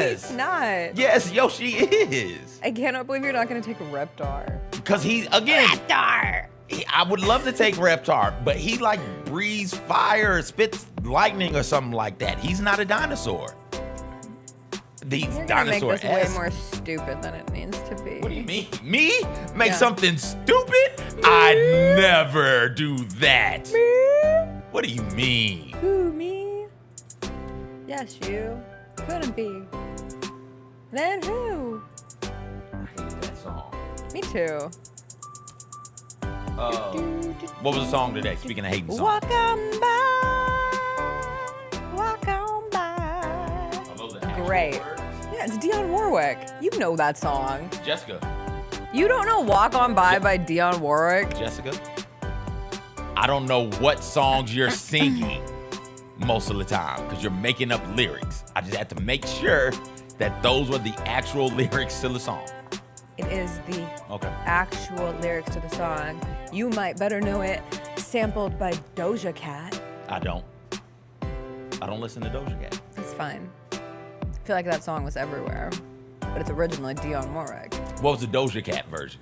Yes. He's not. Yes, Yoshi is. I cannot believe you're not going to take Reptar. Because Reptar. I would love to take Reptar, but he like breathes fire, spits lightning or something like that. He's not a dinosaur. These You're gonna make dinosaur this way more stupid than it needs to be. What do you mean? Me? Make something stupid? I never do that. Me? What do you mean? Who, me? Yes, you. Couldn't be. Then who? I hate that song. Me too. What was the song today? Speaking of hating songs. Walk on by. Walk on by. Are those the actual Great. words? Yeah, it's Dionne Warwick. You know that song. Jessica. You don't know Walk On By by Dionne Warwick? Jessica. I don't know what songs you're singing most of the time because you're making up lyrics. I just had to make sure that those were the actual lyrics to the song. It is the actual lyrics to the song. You might better know it. Sampled by Doja Cat. I don't listen to Doja Cat. That's fine. I feel like that song was everywhere, but it's originally Dionne Warwick. What was the Doja Cat version?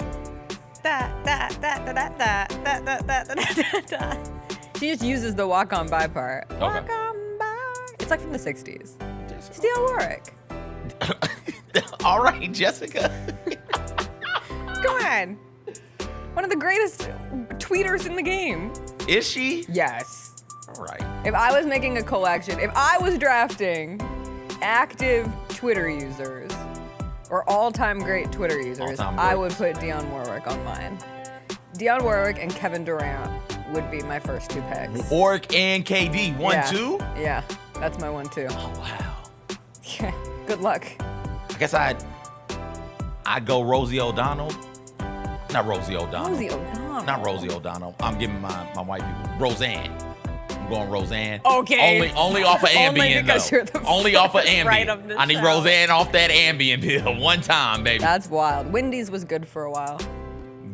She just uses the walk on by part. Okay. Walk on by. It's like from the 60s. It's Dionne Warwick. All right, Jessica. Go on. One of the greatest tweeters in the game. Is she? Yes. All right. If I was making a collection, if I was drafting active Twitter users or all-time great Twitter users, I would put Dionne Warwick on mine. Dionne Warwick and Kevin Durant would be my first two picks. Warwick and KD, 1-2? Yeah, that's my 1-2. Oh, wow. Yeah, good luck. I guess I'd go Rosie O'Donnell. Not Rosie O'Donnell. Rosie O'Donnell. Not Rosie O'Donnell. I'm giving my white people. Roseanne. I'm going Roseanne. Okay. Only off of Ambien, because though. you're the Only off of Ambien. right of the I need show. Roseanne off that Ambien pill one time, baby. That's wild. Wendy's was good for a while.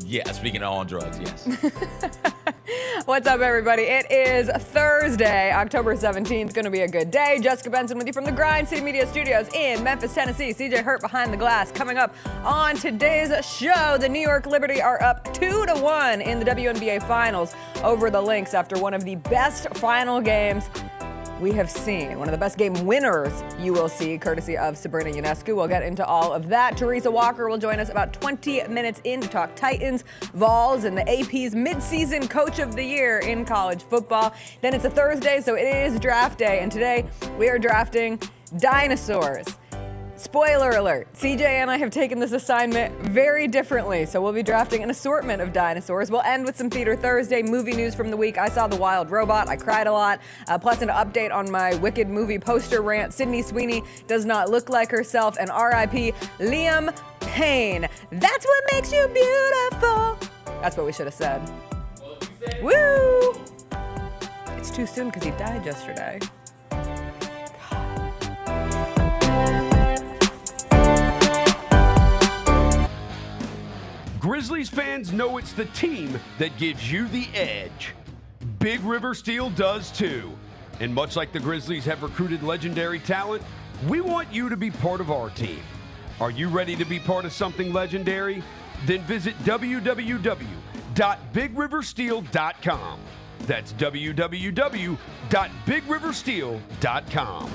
Yeah, speaking of on drugs, yes. What's up, everybody? It is Thursday, October 17th. Going to be a good day. Jessica Benson with you from the Grind City Media Studios in Memphis, Tennessee. CJ Hurt behind the glass. Coming up on today's show, the New York Liberty are up 2-1 in the WNBA Finals over the Lynx after one of the best final games we have seen. One of the best game winners you will see, courtesy of Sabrina Ionescu. We'll get into all of that. Teresa Walker will join us about 20 minutes in to talk Titans, Vols, and the AP's midseason coach of the year in college football. Then it's a Thursday, so it is draft day, and today we are drafting Dinosaurs. Spoiler alert, CJ and I have taken this assignment very differently, so we'll be drafting an assortment of dinosaurs. We'll end with some Theater Thursday movie news from the week. I saw The Wild Robot, I cried a lot, plus an update on my Wicked movie poster rant. Sydney Sweeney does not look like herself, and RIP Liam Payne. That's what makes you beautiful. That's what we should have said. Woo! It's too soon because he died yesterday. Grizzlies fans know it's the team that gives you the edge. Big River Steel does too. And much like the Grizzlies have recruited legendary talent, we want you to be part of our team. Are you ready to be part of something legendary? Then visit www.bigriversteel.com. That's www.bigriversteel.com.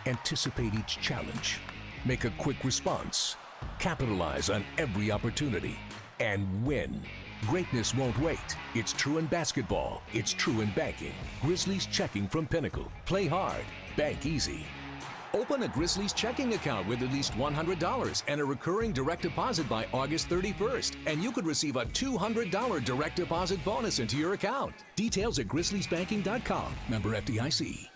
Anticipate each challenge. Make a quick response. Capitalize on every opportunity. And win. Greatness won't wait. It's true in basketball. It's true in banking. Grizzlies Checking from Pinnacle. Play hard. Bank easy. Open a Grizzlies checking account with at least $100 and a recurring direct deposit by August 31st. And you could receive a $200 direct deposit bonus into your account. Details at grizzliesbanking.com. Member FDIC.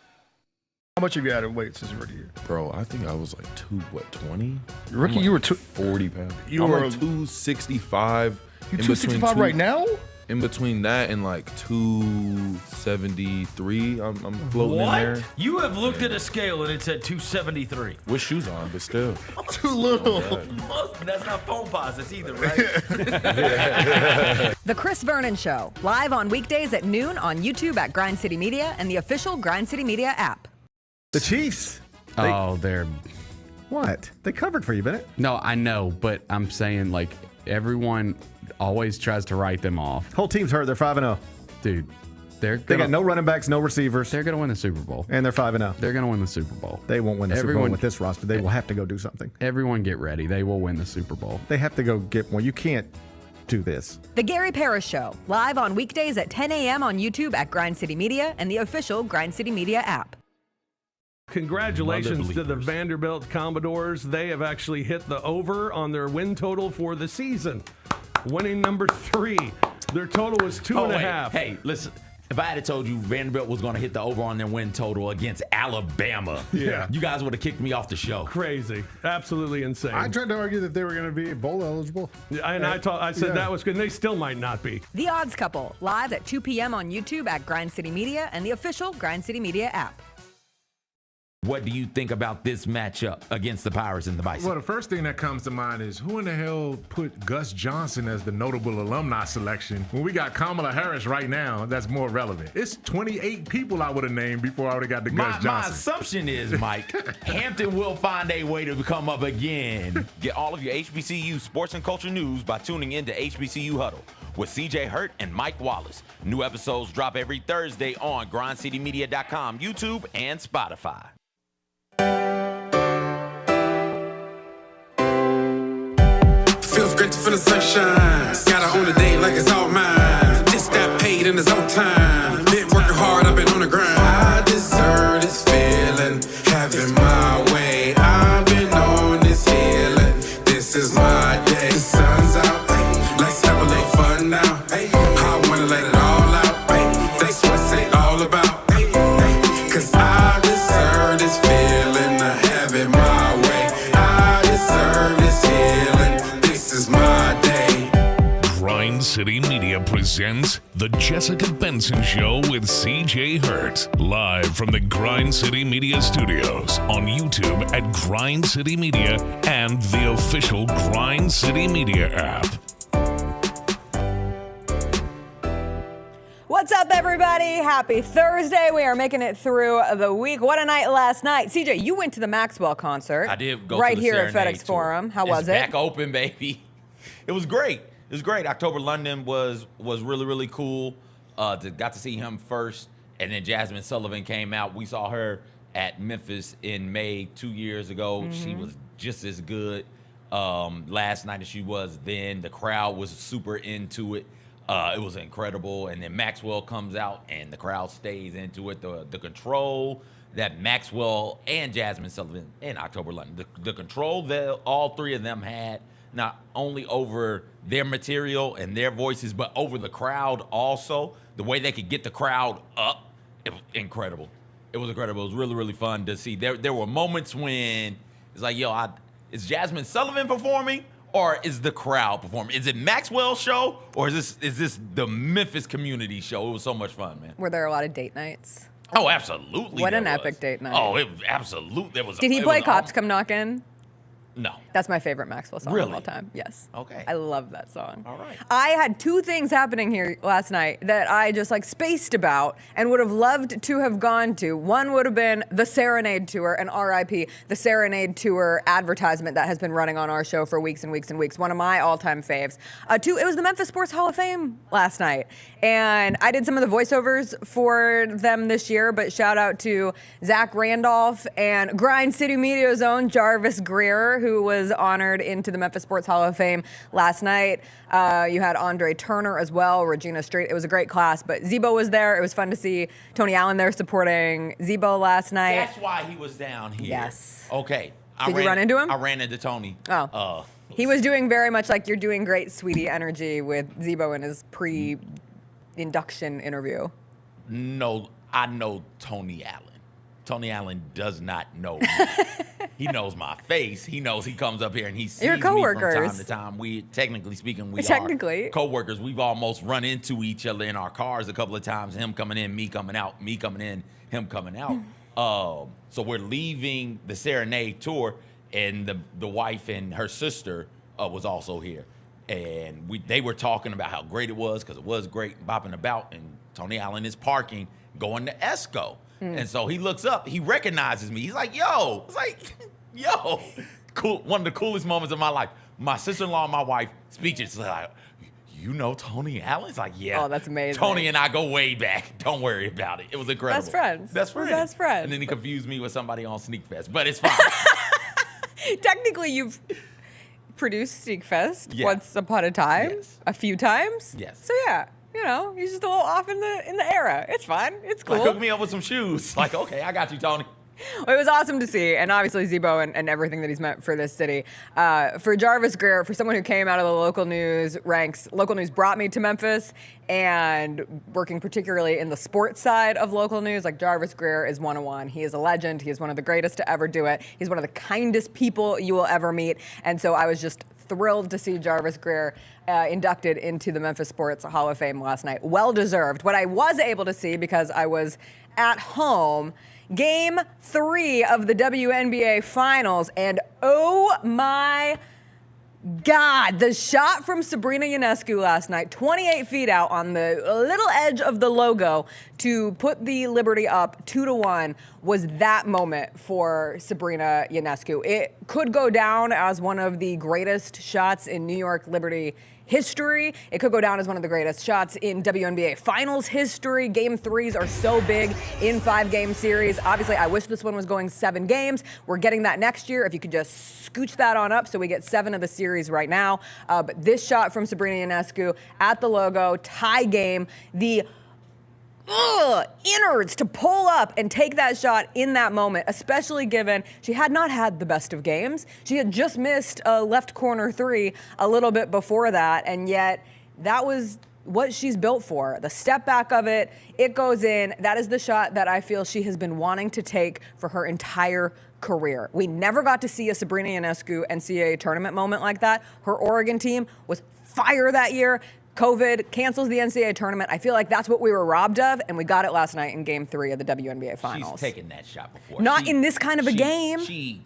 How much have you added weight since your rookie year? Bro, I think I was like 20? Your rookie, you were 40 pounds. You I'm were like 265. You 265 right now? in between that and like 273, I'm floating in there. You have looked at a scale and it said 273. With shoes on, but still. Too little. That's not phone posits either, right? The Chris Vernon Show, live on weekdays at noon on YouTube at Grind City Media and the official Grind City Media app. The Chiefs. They're... What? They covered for you, Bennett. No, I know, but I'm saying, like, everyone always tries to write them off. Whole team's hurt. They're 5-0. Dude, they got no running backs, no receivers. They're going to win the Super Bowl. And they're 5-0. They're going to win the Super Bowl. They won't win the Super Bowl with this roster. They will have to go do something. Everyone get ready. They will win the Super Bowl. They have to go get one. You can't do this. The Gary Parrish Show, live on weekdays at 10 a.m. on YouTube at Grind City Media and the official Grind City Media app. Congratulations to the Vanderbilt Commodores. They have actually hit the over on their win total for the season. Winning number 3. Their total was 2.5. Hey, listen. If I had told you Vanderbilt was going to hit the over on their win total against Alabama, you guys would have kicked me off the show. Crazy. Absolutely insane. I tried to argue that they were going to be bowl eligible. And I said that was good. And they still might not be. The Odds Couple, live at 2 p.m. on YouTube at Grind City Media and the official Grind City Media app. What do you think about this matchup against the Pirates and the Bison? Well, the first thing that comes to mind is who in the hell put Gus Johnson as the notable alumni selection when we got Kamala Harris right now that's more relevant? It's 28 people I would have named before I would have got the Gus Johnson. My assumption is, Mike, Hampton will find a way to come up again. Get all of your HBCU sports and culture news by tuning in to HBCU Huddle with CJ Hurt and Mike Wallace. New episodes drop every Thursday on grindcitymedia.com, YouTube, and Spotify. Feels great to feel the sunshine. Gotta own the day like it's all mine. Just got paid in his own time. Been working hard, I've been on the grind. I deserve this feeling, having my way. I've been on this healing. This is my day. The sun's out, let's have a little fun now. I wanna let it all out. That's what it's all about. Cause I deserve this feeling, having my way. I deserve this healing. This is my day. Grind City Media presents The Jessica Benson Show with CJ Hurt. Live from the Grind City Media Studios on YouTube at Grind City Media and the official Grind City Media app. What's up, everybody? Happy Thursday. We are making it through the week. What a night last night. CJ, you went to the Maxwell concert. I did go right to the here at Serenade FedEx tour. Forum. How was It's it? back open, baby. It was great. It was great. October London was really, really cool. Got to see him first, and then Jasmine Sullivan came out. We saw her at Memphis in May 2 years ago. She was just as good last night as she was then. The crowd was super into it. It was incredible. And then Maxwell comes out, and the crowd stays into it. The control that Maxwell and Jasmine Sullivan in October London, the control that all three of them had, not only over their material and their voices, but over the crowd also. The way they could get the crowd up, it was incredible. It was incredible. It was really, really fun to see. There were moments when it's like, yo, is Jasmine Sullivan performing or is the crowd performing? Is it Maxwell's show or is this the Memphis community show? It was so much fun, man. Were there a lot of date nights? Oh, absolutely. What an there was. epic date night. Oh, it was absolute. Did he play Cops Come Knockin'? No. That's my favorite Maxwell song Really? of all time. Yes. Okay. I love that song. All right. I had two things happening here last night that I just spaced about and would have loved to have gone to. One would have been the Serenade tour and RIP, the Serenade tour advertisement that has been running on our show for weeks and weeks and weeks. One of my all-time faves. Two, it was the Memphis Sports Hall of Fame last night. And I did some of the voiceovers for them this year, but shout out to Zach Randolph and Grind City Media's own Jarvis Greer, who was honored into the Memphis Sports Hall of Fame last night. You had Andre Turner as well, Regina Strait. It was a great class, but Zebo was there. It was fun to see Tony Allen there supporting Zebo last night. That's why he was down here. Yes. Okay. Did you run into him? I ran into Tony. Oh. He was doing very much like you're doing great, sweetie energy with Zebo in his pre-induction interview. No, I know Tony Allen. Tony Allen does not know me. He knows my face. He knows he comes up here and he sees You're me from coworkers. time to time. We, technically speaking, we Technically. are coworkers. We've almost run into each other in our cars a couple of times. Him coming in, me coming out, me coming in, him coming out. So we're leaving the Serenade tour, and the wife and her sister was also here. And they were talking about how great it was, because it was great, bopping about, and Tony Allen is parking, going to Esco. And so he looks up, he recognizes me. He's like, yo. It's like, yo. Cool. One of the coolest moments of my life. My sister-in-law and my wife, speeches, like, you know Tony Allen? It's like, yeah. Oh, that's amazing. Tony and I go way back. Don't worry about it. It was incredible. Best friends. Best friends. Best friends. And then he confused me with somebody on Sneak Fest, but it's fine. Technically, you've produced Sneak Fest Yeah. once upon a time, Yes. a few times. Yes. So yeah, you know, he's just a little off in the era. It's fine. It's cool. Like, hook me up with some shoes. Like, okay, I got you, Tony. Well, it was awesome to see, and obviously Zebo and everything that he's meant for this city. For Jarvis Greer, for someone who came out of the local news ranks, local news brought me to Memphis, and working particularly in the sports side of local news, like Jarvis Greer is 101. He is a legend. He is one of the greatest to ever do it. He's one of the kindest people you will ever meet, and so I was just thrilled to see Jarvis Greer inducted into the Memphis Sports Hall of Fame last night. Well deserved. What I was able to see, because I was at home, Game 3 of the WNBA Finals, and oh my God, the shot from Sabrina Ionescu last night, 28 feet out on the little edge of the logo to put the Liberty up 2-1, was that moment for Sabrina Ionescu. It could go down as one of the greatest shots in New York Liberty history. It could go down as one of the greatest shots in WNBA Finals history. Game 3s are so big in 5-game series. Obviously, I wish this one was going 7 games. We're getting that next year. If you could just scooch that on up so we get 7 of the series right now. But this shot from Sabrina Ionescu at the logo, tie game, the innards to pull up and take that shot in that moment, especially given she had not had the best of games. She had just missed a left corner 3 a little bit before that, and yet that was what she's built for. The step back of it, it goes in. That is the shot that I feel she has been wanting to take for her entire career. We never got to see a Sabrina Ionescu NCAA tournament moment like that. Her Oregon team was fire that year. COVID cancels the NCAA tournament. I feel like that's what we were robbed of, and we got it last night in Game 3 of the WNBA Finals. She's taken that shot before. Not in this kind of a game. She's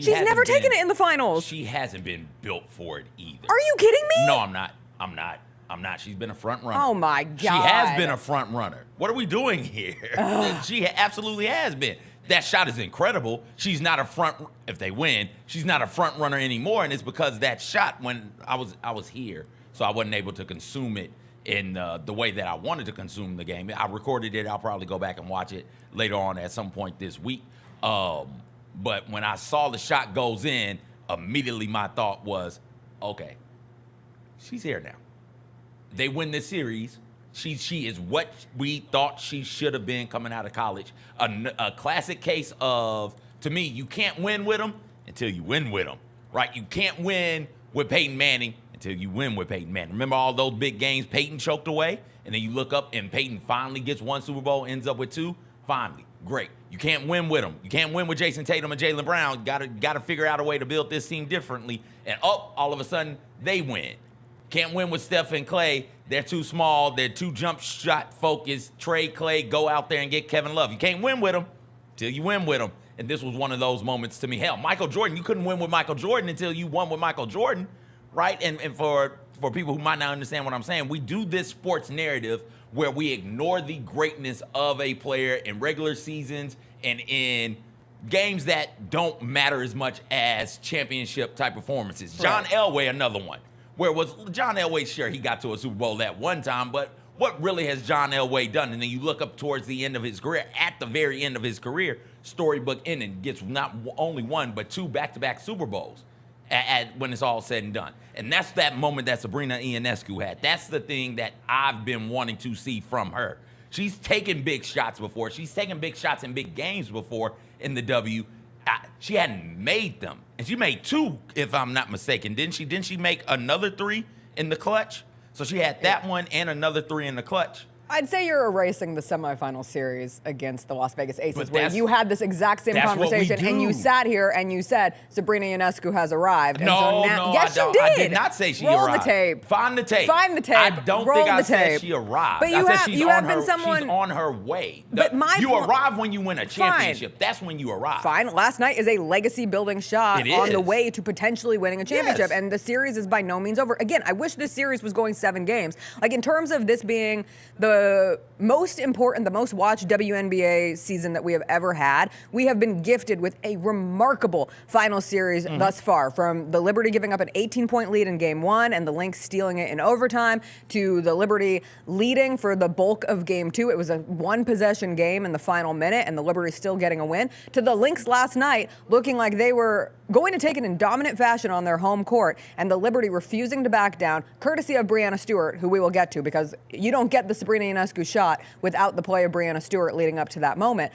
never taken it in the finals. She hasn't been built for it either. Are you kidding me? No, I'm not. She's been a front runner. Oh my God. She has been a front runner. What are we doing here? She absolutely has been. That shot is incredible. She's not a front. If they win, she's not a front runner anymore, and it's because that shot, when I was here, so I wasn't able to consume it in the way that I wanted to consume the game. I recorded it. I'll probably go back and watch it later on at some point this week. But when I saw the shot goes in, immediately my thought was, okay, she's here now. They win this series. She is what we thought she should have been coming out of college. A classic case of, to me, you can't win with them until you win with them, right? You can't win with Peyton Manning until you win with Peyton Manning. Remember all those big games Peyton choked away? And then you look up and Peyton finally gets 1 Super Bowl, ends up with 2? Finally. Great. You can't win with them. You can't win with Jason Tatum and Jaylen Brown. Got to figure out a way to build this team differently. And all of a sudden, they win. Can't win with Steph and Clay. They're too small. They're too jump shot focused. Trade Clay, go out there and get Kevin Love. You can't win with them until you win with them. And this was one of those moments to me. Hell, Michael Jordan, you couldn't win with Michael Jordan until you won with Michael Jordan, right? And for people who might not understand what I'm saying, we do this sports narrative where we ignore the greatness of a player in regular seasons and in games that don't matter as much as championship type performances. John Elway, another one. Where was John Elway? Sure, he got to a Super Bowl that one time, but what really has John Elway done? And then you look up towards the end of his career, at the very end of his career, storybook ending, gets not only 1, but 2 back-to-back Super Bowls when it's all said and done. And that's that moment that Sabrina Ionescu had. That's the thing that I've been wanting to see from her. She's taken big shots before. She's taken big shots in big games before in the W. She hadn't made them. And she made 2, if I'm not mistaken. Didn't she make another 3 in the clutch? So she had that one and another 3 in the clutch. I'd say you're erasing the semifinal series against the Las Vegas Aces, But where that's- you had this exact same that's what we conversation, and you do. sat here and you said Sabrina Ionescu has arrived. And No, so now, no, yes, I don't. you did. I did not say she Roll arrived. the tape. Find the tape. Find the tape. I don't Roll think I the said tape. she arrived. But you I said have- she's you on have been her, someone- She's on her way. But my you point- arrive when you win a championship. That's when you arrive. Fine. Last night is a legacy-building shot It on the is. way to potentially winning a championship, Yes. and the series is by no means over. Again, I wish this series was going 7 games. Like, in terms of this being the most important, the most watched WNBA season that we have ever had, we have been gifted with a remarkable final series thus far, from the Liberty giving up an 18-point lead in Game 1 and the Lynx stealing it in overtime, to the Liberty leading for the bulk of Game 2. It was a one-possession game in the final minute, and the Liberty still getting a win, to the Lynx last night looking like they were going to take it in dominant fashion on their home court, and the Liberty refusing to back down, courtesy of Breanna Stewart, who we will get to, because you don't get the Sabrina Ionescu shot without the play of Breanna Stewart leading up to that moment.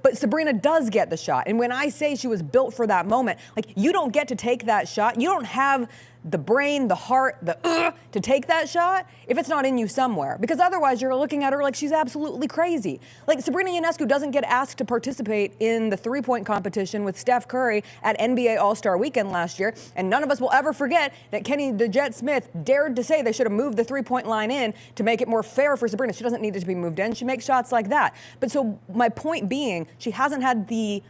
But Sabrina does get the shot. And when I say she was built for that moment, like, you don't get to take that shot. You don't have the brain, the heart, to take that shot if it's not in you somewhere. Because otherwise you're looking at her like she's absolutely crazy. Like, Sabrina Ionescu doesn't get asked to participate in the three-point competition with Steph Curry at NBA All-Star Weekend last year. And none of us will ever forget that Kenny the Jet Smith dared to say they should have moved the three-point line in to make it more fair for Sabrina. She doesn't need it to be moved in. She makes shots like that. But so my point being, she hasn't had the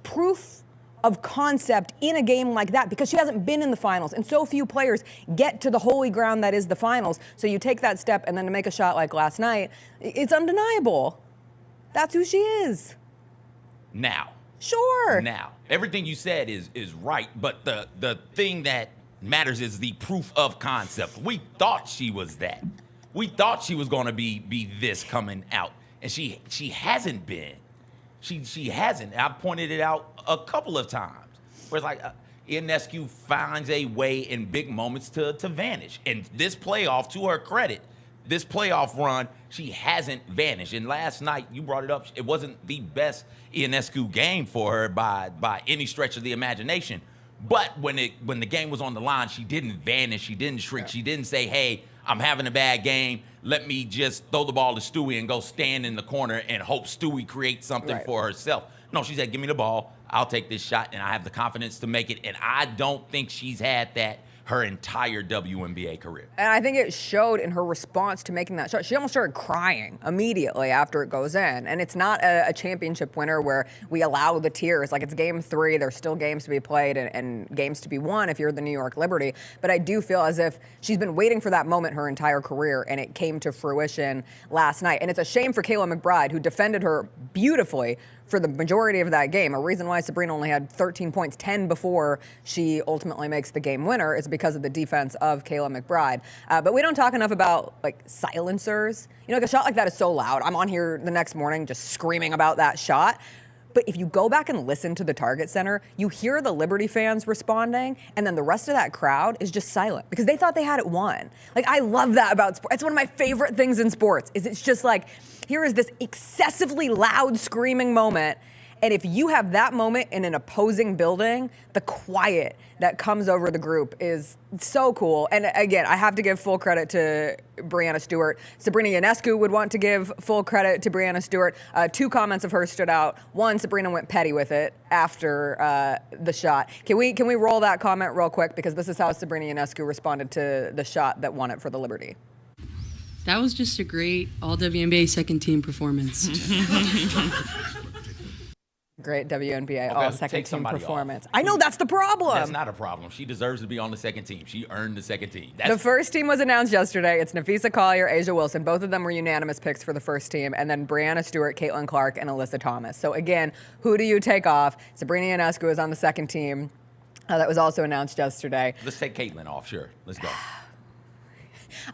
proof of concept in a game like that because she hasn't been in the finals, and so few players get to the holy ground that is the finals. So you take that step, and then to make a shot like last night, it's undeniable. That's who she is. Now. Sure. Now. Everything you said is right, but the thing that matters is the proof of concept. We thought she was that. We thought she was going to be this coming out, and she hasn't been. She hasn't. I've pointed it out a couple of times. Where it's like Ionescu finds a way in big moments to vanish. And this playoff, to her credit, this playoff run, she hasn't vanished. And last night, you brought it up, it wasn't the best Ionescu game for her by any stretch of the imagination. But when the game was on the line, she didn't vanish. She didn't shrink. She didn't say, hey, I'm having a bad game. Let me just throw the ball to Stewie and go stand in the corner and hope Stewie creates something for herself. No, she said, give me the ball. I'll take this shot, and I have the confidence to make it. And I don't think she's had that her entire WNBA career. And I think it showed in her response to making that shot. She almost started crying immediately after it goes in. And it's not a championship winner where we allow the tears. Like, it's Game 3. There's still games to be played and games to be won if you're the New York Liberty. But I do feel as if she's been waiting for that moment her entire career, and it came to fruition last night. And it's a shame for Kayla McBride, who defended her beautifully for the majority of that game. A reason why Sabrina only had 13 points, 10 before she ultimately makes the game winner, is because of the defense of Kayla McBride. But we don't talk enough about, like, silencers. You know, like, a shot like that is so loud. I'm on here the next morning just screaming about that shot. But if you go back and listen to the Target Center, you hear the Liberty fans responding, and then the rest of that crowd is just silent because they thought they had it won. Like, I love that about sports. It's one of my favorite things in sports, is it's just like, here is this excessively loud screaming moment, and if you have that moment in an opposing building, the quiet that comes over the group is so cool. And again, I have to give full credit to Breanna Stewart. Sabrina Ionescu would want to give full credit to Breanna Stewart. 2 comments of hers stood out. One, Sabrina went petty with it after the shot. Can we roll that comment real quick? Because this is how Sabrina Ionescu responded to the shot that won it for the Liberty. That was just a great all-WNBA second-team performance. Great WNBA Okay, all-second take team somebody performance. I know, that's the problem. That's not a problem. She deserves to be on the second team. She earned the second team. The first team was announced yesterday. It's Nafisa Collier, Asia Wilson. Both of them were unanimous picks for the first team. And then Breanna Stewart, Caitlin Clark, and Alyssa Thomas. So again, who do you take off? Sabrina Ionescu is on the second team. That was also announced yesterday. Let's take Caitlin off, sure. Let's go.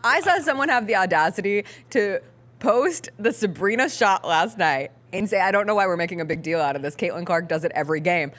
I saw someone have the audacity to post the Sabrina shot last night and say, I don't know why we're making a big deal out of this. Caitlin Clark does it every game.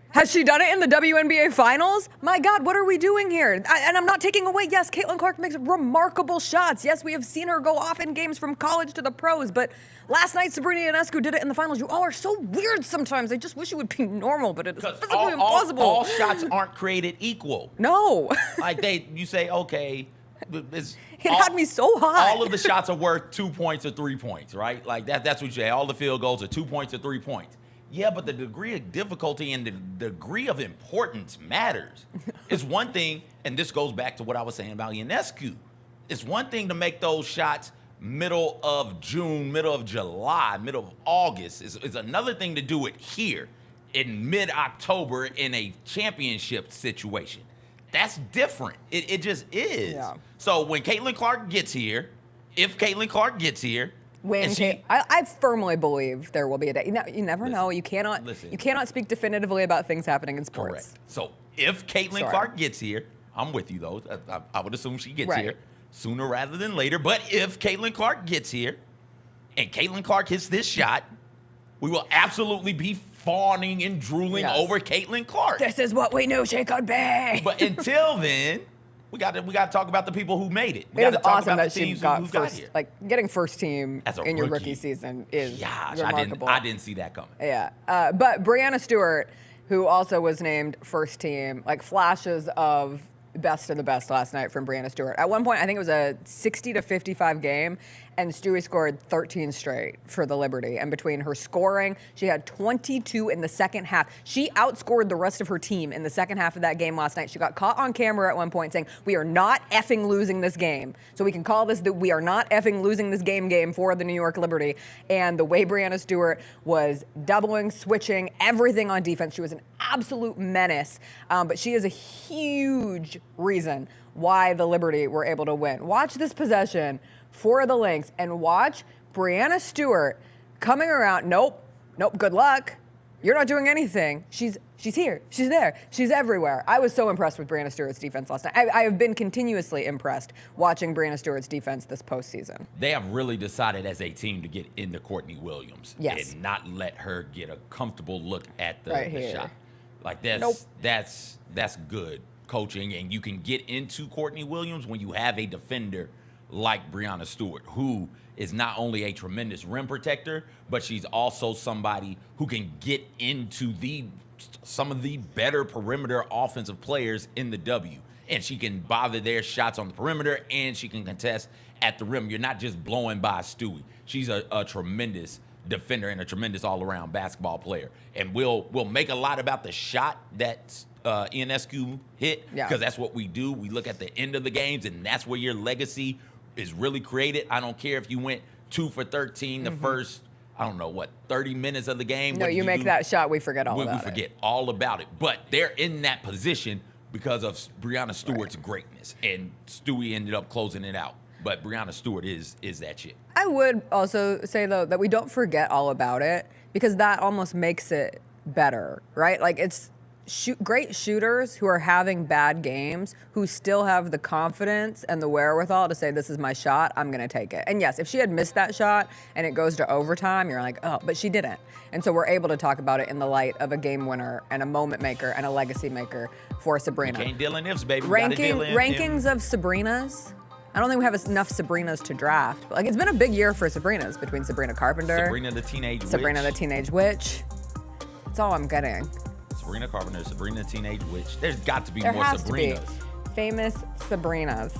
Has she done it in the WNBA Finals? My God, what are we doing here? And I'm not taking away, yes, Caitlin Clark makes remarkable shots. Yes, we have seen her go off in games from college to the pros, but last night Sabrina Ionescu did it in the finals. You all are so weird sometimes. I just wish it would be normal, but it is physically impossible. All shots aren't created equal. No. Like you say, okay, It had me so hot. All of the shots are worth 2 points or 3 points, right? Like that's what you say. All the field goals are 2 points or 3 points. Yeah, but the degree of difficulty and the degree of importance matters. It's one thing, and this goes back to what I was saying about Ionescu. It's one thing to make those shots middle of June, middle of July, middle of August. It's another thing to do it here in mid-October in a championship situation. That's different. It just is. Yeah. So when Caitlin Clark gets here, if Caitlin Clark gets here, I firmly believe there will be a day. You never know. You cannot speak definitively about things happening in sports. Correct. So if Caitlin Clark gets here, I'm with you though. I would assume she gets here sooner rather than later. But if Caitlin Clark gets here and Caitlin Clark hits this shot, we will absolutely be fawning and drooling over Caitlin Clark. This is what we knew she could be. But until then, we got to talk about the people who made it. We It got is to talk awesome about that the she teams got who first. got here. Like getting first team As a in your rookie. rookie season is Gosh, remarkable. I didn't see that coming. Yeah, but Brianna Stewart, who also was named first team, like flashes of best of the best last night from Brianna Stewart. At one point, I think it was a 60-55 game, and Stewie scored 13 straight for the Liberty. And between her scoring, she had 22 in the second half. She outscored the rest of her team in the second half of that game last night. She got caught on camera at one point saying, "We are not effing losing this game." So we can call this that we are not effing losing this game for the New York Liberty. And the way Brianna Stewart was doubling, switching, everything on defense, she was an absolute menace. But she is a huge reason why the Liberty were able to win. Watch this possession for the Lynx and watch Brianna Stewart coming around. Nope, good luck. You're not doing anything. She's here. She's there. She's everywhere. I was so impressed with Brianna Stewart's defense last night. I have been continuously impressed watching Brianna Stewart's defense this postseason. They have really decided as a team to get into Courtney Williams and not let her get a comfortable look at the shot. Like that's good coaching, and you can get into Courtney Williams when you have a defender like Brianna Stewart, who is not only a tremendous rim protector, but she's also somebody who can get into some of the better perimeter offensive players in the W. And she can bother their shots on the perimeter, and she can contest at the rim. You're not just blowing by Stewie. She's a tremendous defender and a tremendous all-around basketball player. And we'll make a lot about the shot that Ionescu hit, because that's what we do. We look at the end of the games, and that's where your legacy is really created. I don't care if you went 2 for 13 the first, 30 minutes of the game. No, you make that shot, we forget all about it. We forget all about it. But they're in that position because of Brianna Stewart's greatness, and Stewie ended up closing it out. But Brianna Stewart is that shit. I would also say, though, that we don't forget all about it, because that almost makes it better, right? Like, it's great shooters who are having bad games who still have the confidence and the wherewithal to say, this is my shot, I'm going to take it. And yes, if she had missed that shot and it goes to overtime, you're like, oh, but she didn't. And so we're able to talk about it in the light of a game winner and a moment maker and a legacy maker for Sabrina. You can't deal in ifs, baby. Rankings of Sabrinas. I don't think we have enough Sabrinas to draft. But it's been a big year for Sabrinas, between Sabrina Carpenter, Sabrina the Teenage Witch. That's all I'm getting. Sabrina Carpenter, Sabrina the Teenage Witch. There's got to be There more has Sabrinas. to be. Famous Sabrinas.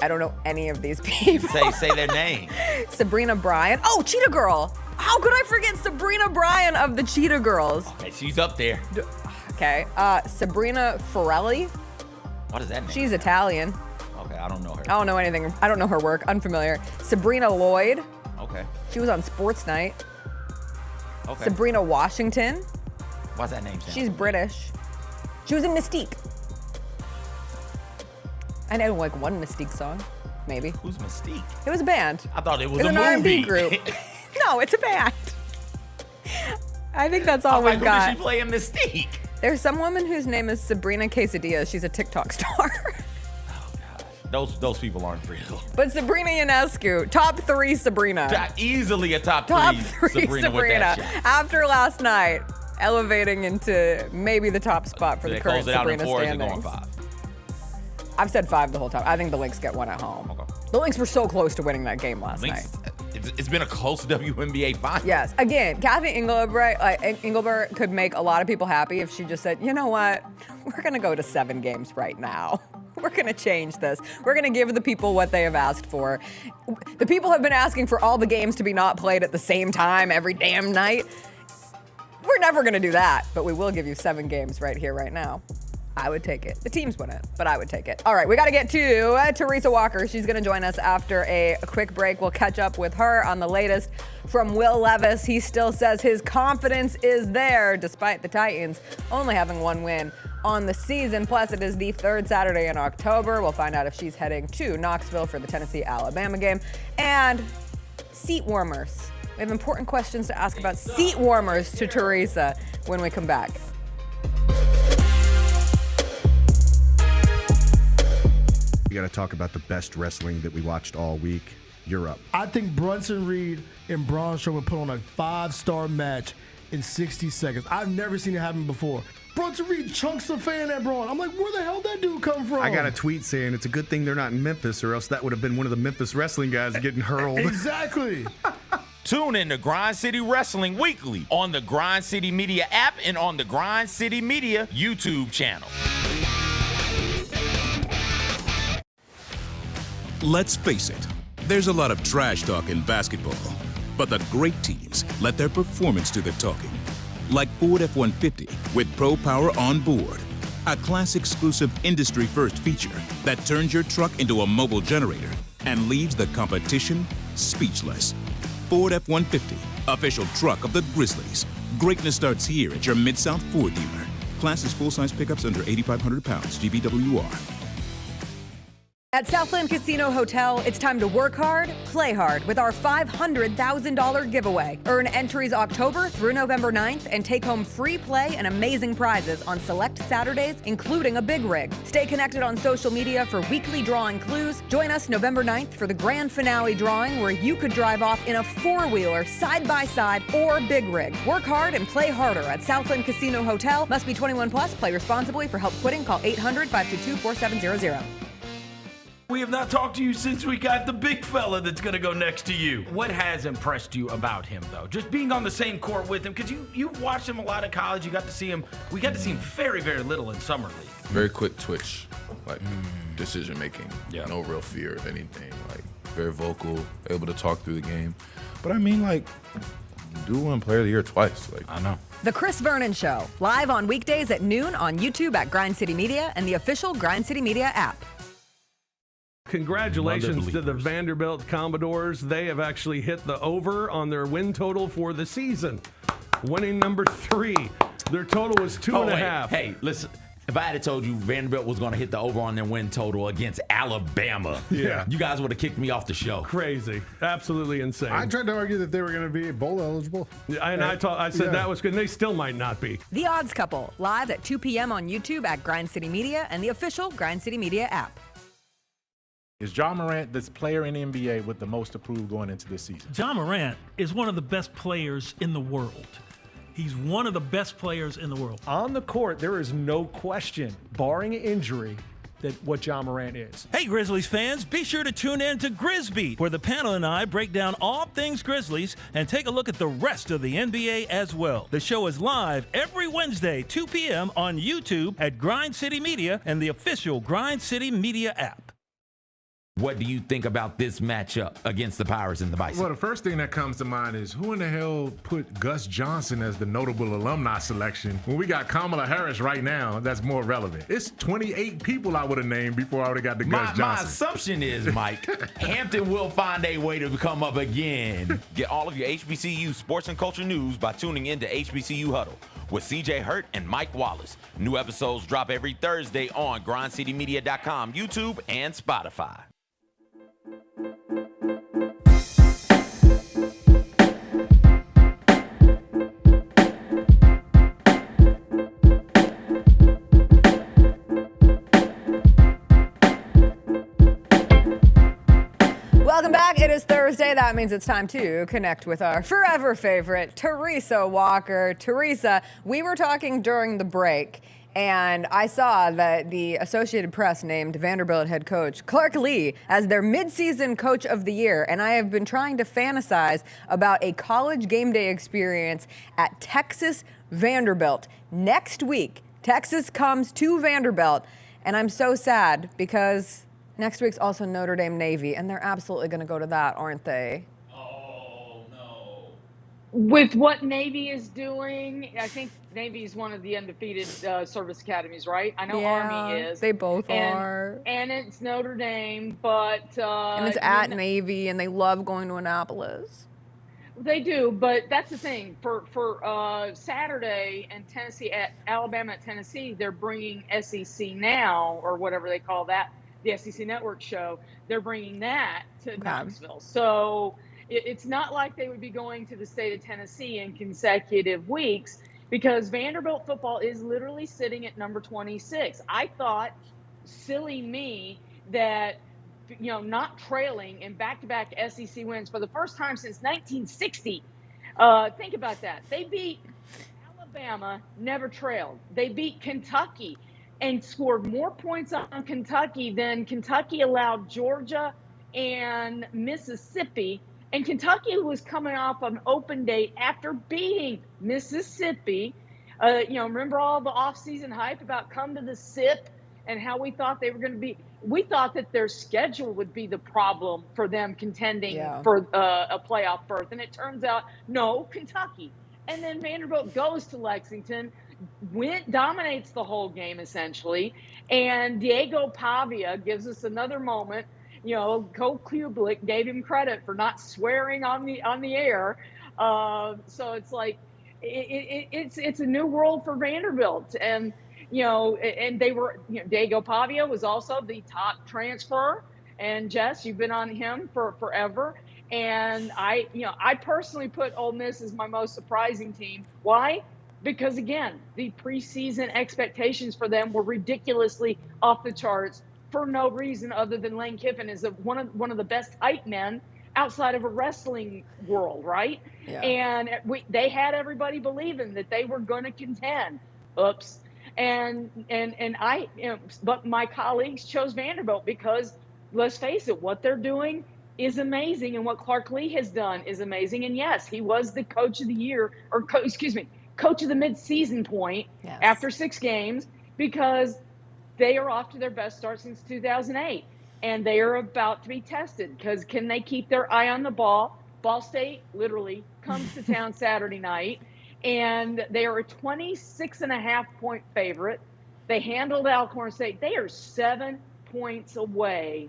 I don't know any of these people. Say their name. Sabrina Bryan. Oh, Cheetah Girl. How could I forget Sabrina Bryan of the Cheetah Girls? Okay, she's up there. Okay. Sabrina Forelli. What is that name? She's Italian. Okay, I don't know her. I don't know anything. I don't know her work. Unfamiliar. Sabrina Lloyd. Okay. She was on Sports Night. Okay. Sabrina Washington. Why's that name sound? She's British. She was in Mystique. I know like one Mystique song, maybe. Who's Mystique? It was a band. I thought it was It's a an movie. R&B group. No, it's a band. I think that's all we've got. Who did she play in Mystique? There's some woman whose name is Sabrina Quesadilla. She's a TikTok star. Those people aren't real. But Sabrina Ionescu, top 3 Sabrina. Easily a top three Sabrina. With that shot. After last night, elevating into maybe the top spot for the current Sabrina standings. 5? I've said 5 the whole time. I think the Lynx get 1 at home. Okay. The Lynx were so close to winning that game last night. It's been a close WNBA Finals. Yes. Again, Kathy Engelbert could make a lot of people happy if she just said, you know what? We're going to go to 7 games right now. We're going to change this. We're going to give the people what they have asked for. The people have been asking for all the games to be not played at the same time every damn night. We're never going to do that, but we will give you 7 games right here, right now. I would take it. The teams wouldn't, but I would take it. All right, we got to get to Teresa Walker. She's going to join us after a quick break. We'll catch up with her on the latest from Will Levis. He still says his confidence is there, despite the Titans only having 1 win on the season. Plus, it is the 3rd Saturday in October. We'll find out if she's heading to Knoxville for the Tennessee-Alabama game. And seat warmers. We have important questions to ask about seat warmers to Teresa when we come back. We got to talk about the best wrestling that we watched all week. You're up. I think Brunson Reed and Braun Strowman put on a 5-star match in 60 seconds. I've never seen it happen before. Brunson Reed chunks the fan at Braun. I'm like, where the hell did that dude come from? I got a tweet saying it's a good thing they're not in Memphis, or else that would have been one of the Memphis wrestling guys getting hurled. Exactly. Tune in to Grind City Wrestling weekly on the Grind City Media app and on the Grind City Media YouTube channel. Let's face it, there's a lot of trash talk in basketball, but the great teams let their performance do the talking. Like Ford F-150 with Pro Power on board, a class-exclusive industry-first feature that turns your truck into a mobile generator and leaves the competition speechless. Ford F-150, official truck of the Grizzlies. Greatness starts here at your Mid-South Ford dealer. Class is full-size pickups under 8,500 pounds, GVWR. At Southland Casino Hotel, it's time to work hard, play hard with our $500,000 giveaway. Earn entries October through November 9th and take home free play and amazing prizes on select Saturdays, including a big rig. Stay connected on social media for weekly drawing clues. Join us November 9th for the grand finale drawing where you could drive off in a 4-wheeler, side-by-side, or big rig. Work hard and play harder at Southland Casino Hotel. Must be 21 plus. Play responsibly. For help quitting, call 800-522-4700. We have not talked to you since we got the big fella that's going to go next to you. What has impressed you about him, though? Just being on the same court with him, because you've watched him a lot in college. You got to see him. We got to see him very, very little in summer league. Very quick twitch, like decision making. Yeah. No real fear of anything. Like very vocal, able to talk through the game. But I mean, like, dude won Player of the Year twice. Like I know. The Chris Vernon Show, live on weekdays at noon on YouTube at Grind City Media and the official Grind City Media app. Congratulations to the Vanderbilt Commodores. They have actually hit the over on their win total for the season. Winning number 3. Their total was 2.5. Hey, listen. If I had told you Vanderbilt was going to hit the over on their win total against Alabama, you guys would have kicked me off the show. Crazy. Absolutely insane. I tried to argue that they were going to be bowl eligible. I said that was good, and they still might not be. The Odds Couple, live at 2 p.m. on YouTube at Grind City Media and the official Grind City Media app. Is Ja Morant the player in the NBA with the most approved going into this season? Ja Morant is one of the best players in the world. He's one of the best players in the world. On the court, there is no question, barring injury, that what Ja Morant is. Hey, Grizzlies fans, be sure to tune in to Grizz Beat, where the panel and I break down all things Grizzlies and take a look at the rest of the NBA as well. The show is live every Wednesday, 2 p.m. on YouTube at Grind City Media and the official Grind City Media app. What do you think about this matchup against the Pirates and the Bison? Well, the first thing that comes to mind is who in the hell put Gus Johnson as the notable alumni selection when we got Kamala Harris right now that's more relevant? It's 28 people I would have named before I would have got the Gus Johnson. My assumption is, Mike, Hampton will find a way to come up again. Get all of your HBCU sports and culture news by tuning in to HBCU Huddle with CJ Hurt and Mike Wallace. New episodes drop every Thursday on grindcitymedia.com, YouTube, and Spotify. Welcome back. It is Thursday. That means it's time to connect with our forever favorite, Teresa Walker. Teresa, we were talking during the break, and I saw that the Associated Press named Vanderbilt head coach Clark Lee as their midseason coach of the year. And I have been trying to fantasize about a college game day experience at Texas Vanderbilt. Next week, Texas comes to Vanderbilt, And I'm so sad because next week's also Notre Dame Navy, and they're absolutely going to go to that, aren't they? With what Navy is doing, I think Navy is one of the undefeated service academies, right? I know Army is. They both are. And it's Notre Dame, but and it's at Navy, and they love going to Annapolis. They do, but that's the thing. For Saturday and Tennessee, at Alabama at Tennessee, they're bringing SEC Now, or whatever they call that, the SEC Network show. They're bringing that to Knoxville. So it's not like they would be going to the state of Tennessee in consecutive weeks, because Vanderbilt football is literally sitting at number 26. I thought, silly me, that, not trailing in back-to-back SEC wins for the first time since 1960. Think about that. They beat Alabama, never trailed. They beat Kentucky and scored more points on Kentucky than Kentucky allowed Georgia and Mississippi. And Kentucky was coming off an open date after beating Mississippi. Remember all the offseason hype about come to the SIP and how we thought they were going to be. We thought that their schedule would be the problem for them contending for a playoff berth. And it turns out, no, Kentucky. And then Vanderbilt goes to Lexington, dominates the whole game essentially. And Diego Pavia gives us another moment. Coach Kublik gave him credit for not swearing on the air. So it's like it's a new world for Vanderbilt, and and they were Diego Pavia was also the top transfer, and Jess, you've been on him for forever. And I personally put Ole Miss as my most surprising team. Why? Because again, the preseason expectations for them were ridiculously off the charts, for no reason other than Lane Kiffin is one of the best hype men outside of a wrestling world, right? Yeah. And they had everybody believing that they were going to contend. Oops. And I, but my colleagues chose Vanderbilt because, let's face it, what they're doing is amazing, and what Clark Lee has done is amazing. And yes, he was the coach of the year, or coach of the mid-season point after 6 games, because they are off to their best start since 2008, and they are about to be tested because can they keep their eye on the ball? Ball State literally comes to town Saturday night, and they are a 26.5-point favorite. They handled Alcorn State. They are 7 points away,